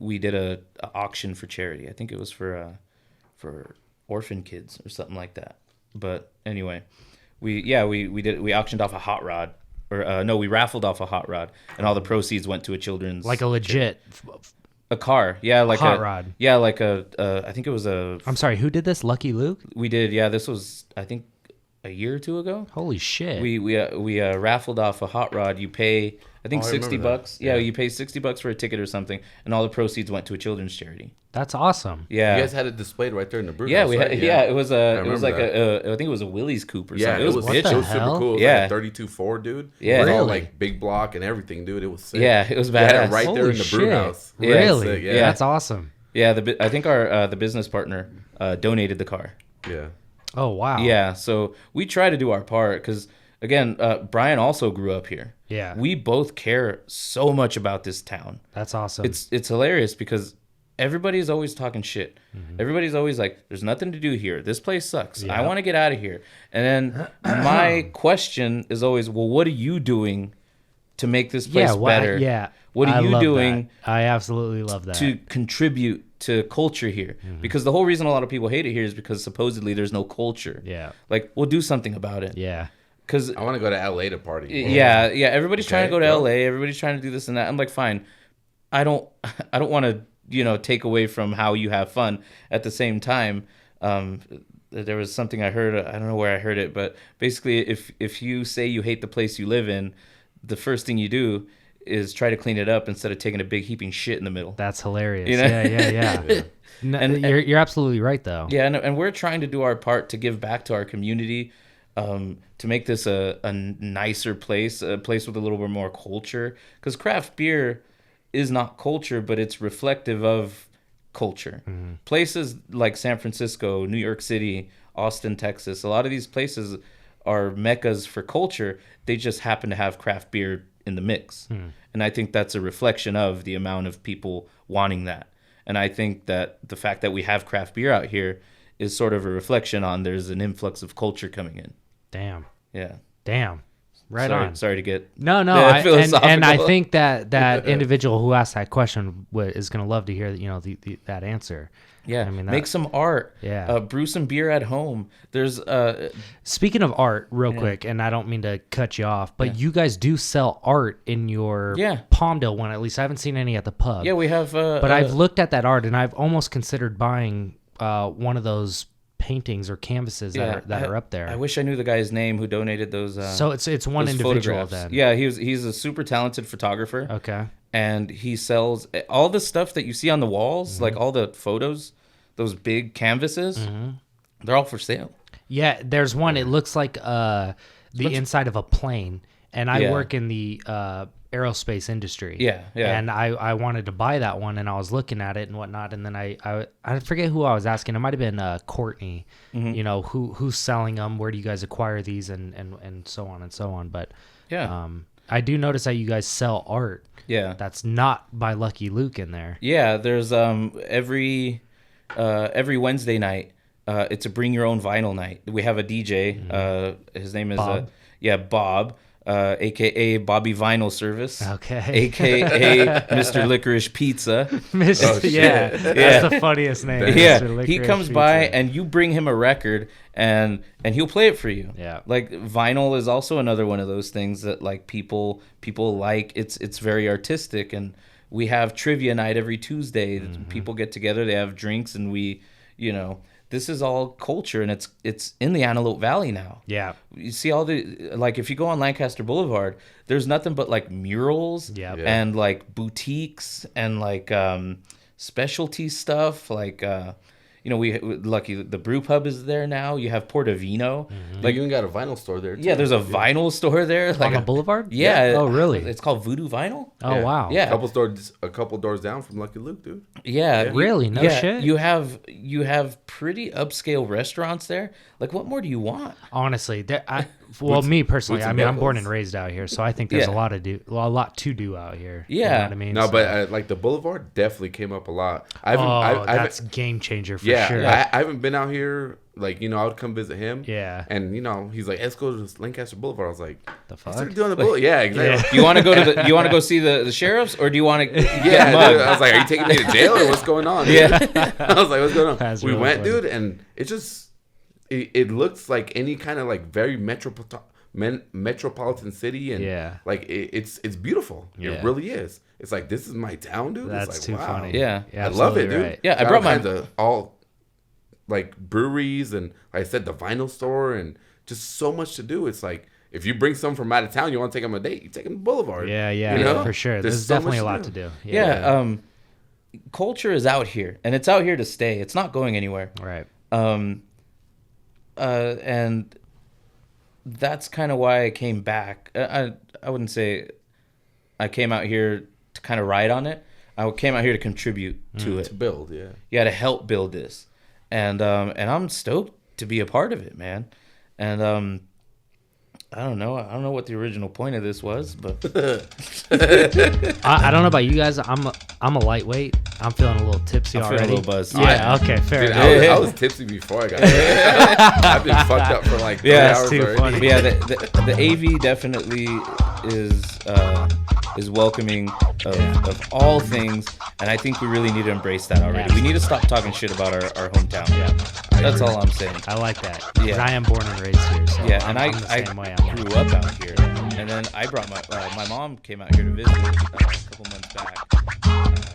we did a auction for charity. I think it was for orphan kids or something like that. But anyway, we auctioned off a hot rod, or no, we raffled off a hot rod, and all the proceeds went to a children's Like a legit. a car. Yeah, like hot a rod. Yeah, like I think it was a. I'm sorry, who did this? Lucky Luke? We did. Yeah, this was I think a year or two ago. Holy shit. We raffled off a hot rod. You pay I think Oh, I remember $60. that. Yeah, Yeah. you pay $60 for a ticket or something, and all the proceeds went to a children's charity. That's awesome. Yeah, You guys had it displayed right there in the brew yeah, house, we right? had, yeah. It was remember like that. I think it was a Willie's coupe or Yeah, something. It was What bitchin'. the it was hell? super cool. It was Yeah. like a 32 dude. Yeah. It was all Really? like big block and everything, dude. It was sick. Yeah, it was They had badass. it right there Holy in the brew shit. house. Yeah. Really? Sick, yeah. That's awesome. Yeah, I think our the business partner donated the car. Yeah. Oh, wow. Yeah, so we try to do our part because again, Brian also grew up here. Yeah. We both care so much about this town. That's awesome. It's hilarious because everybody's always talking shit. Everybody's always like, there's nothing to do here. This place sucks. I want to get out of here. And then my question is always, well, what are you doing to make this place better? What are you doing? That. I absolutely love that. To contribute to culture here. Because the whole reason a lot of people hate it here is because supposedly there's no culture. Yeah. Like, we'll do something about it. Yeah. Because I want to go to LA to party. Yeah. Everybody's trying to go to LA. Everybody's trying to do this and that. I'm like, fine. I don't want to, take away from how you have fun. At the same time, there was something I heard. I don't know where I heard it, but basically, if you say you hate the place you live in, the first thing you do is try to clean it up instead of taking a big heaping shit in the middle. That's hilarious. Yeah. No, and you're absolutely right, though. Yeah, and we're trying to do our part to give back to our community, to make this a nicer place, a place with a little bit more culture. Because craft beer is not culture, but it's reflective of culture. Places like San Francisco, New York City, Austin, Texas, a lot of these places are meccas for culture. They just happen to have craft beer in the mix. And I think that's a reflection of the amount of people wanting that. And I think that the fact that we have craft beer out here is sort of a reflection on there's an influx of culture coming in. Damn. Yeah. Damn. Right on. Sorry to get and I think that individual who asked that question is going to love to hear that answer. Yeah, I mean, make some art. Yeah, brew some beer at home. There's speaking of art, real quick, and I don't mean to cut you off, but you guys do sell art in your Palmdale one. At least I haven't seen any at the pub. Yeah, we have. But I've looked at that art, and I've almost considered buying one of those paintings or canvases that are up there. I wish I knew the guy's name who donated those. So it's one individual photographs. Then. Yeah, he's a super talented photographer. Okay. And he sells all the stuff that you see on the walls, like all the photos, those big canvases. They're all for sale. Yeah, there's one. It looks like the inside of a plane, and I work in the aerospace industry. Yeah. And I wanted to buy that one, and I was looking at it and whatnot, and then I forget who I was asking. It might have been Courtney. Who's selling them? Where do you guys acquire these, and so on and so on. But I do notice that you guys sell art. Yeah, that's not by Lucky Luke in there. Yeah, there's every Wednesday night. It's a bring your own vinyl night. We have a DJ. His name is Bob. AKA Bobby Vinyl Service. Okay. AKA Mr. Licorice Pizza. That's the funniest name. Yeah, he comes by and you bring him a record and he'll play it for you. Yeah. Like vinyl is also another one of those things that like people like. It's very artistic, and we have trivia night every Tuesday. People get together, they have drinks, and we, this is all culture, and it's in the Antelope Valley now. Yeah. You see all like if you go on Lancaster Boulevard, there's nothing but like murals and like boutiques and like specialty stuff. Like the brew pub is there now. You have Portofino. Like you even got a vinyl store there too. Yeah, there's a vinyl store there. Like on the boulevard? Yeah. Oh, really? It's called Voodoo Vinyl. Oh, wow. Yeah. A couple doors down from Lucky Luke, dude. Yeah. Really? No shit? You have pretty upscale restaurants there. Like, what more do you want? Honestly, me personally, I mean, I'm born and raised out here, so I think there's a lot to do out here. Yeah. You know what I mean? No, but like the boulevard definitely came up a lot. That's game changer for sure. I haven't been out here. Like, I would come visit him. Yeah. And, he's like, let's go to Lancaster Boulevard. I was like, the fuck? Start doing the boulevard. Yeah, exactly. Do you want to go see the sheriffs, or do you want to get mugged? I was like, are you taking me to jail or what's going on? Yeah. I was like, what's going on? That's we really went, funny. dude, and it just, it looks like any kind of like very metropolitan city. And like, it's beautiful. Yeah. It really is. It's like, this is my town, dude. That's it's like, too wow. funny. Yeah. I love it, dude. Right. Yeah, I brought all like breweries and like I said, the vinyl store and just so much to do. It's like if you bring someone from out of town, you want to take them a date, you take them to Boulevard. Yeah, for sure. There's definitely a lot to do. Yeah. Culture is out here, and it's out here to stay. It's not going anywhere. Right. And that's kind of why I came back. I wouldn't say I came out here to kind of ride on it. I came out here to contribute to it. To build, to help build this. And I'm stoked to be a part of it, man. And I don't know. I don't know what the original point of this was, but I don't know about you guys. I'm a lightweight. I'm feeling a little tipsy I'm already. feeling a little buzzed. Yeah. Okay. Fair. Dude, enough. I was tipsy before I got here. I've been fucked up for like 3 hours too already. funny. But yeah, the AV definitely is welcoming of all things, and I think we really need to embrace that already. We need to stop talking shit about our hometown. Yeah. That's all I'm saying. I like that. 'Cause Yeah. I am born and raised here. So Yeah, I'm and the I same way. grew up out here, and then I brought my mom came out here to visit a couple months back.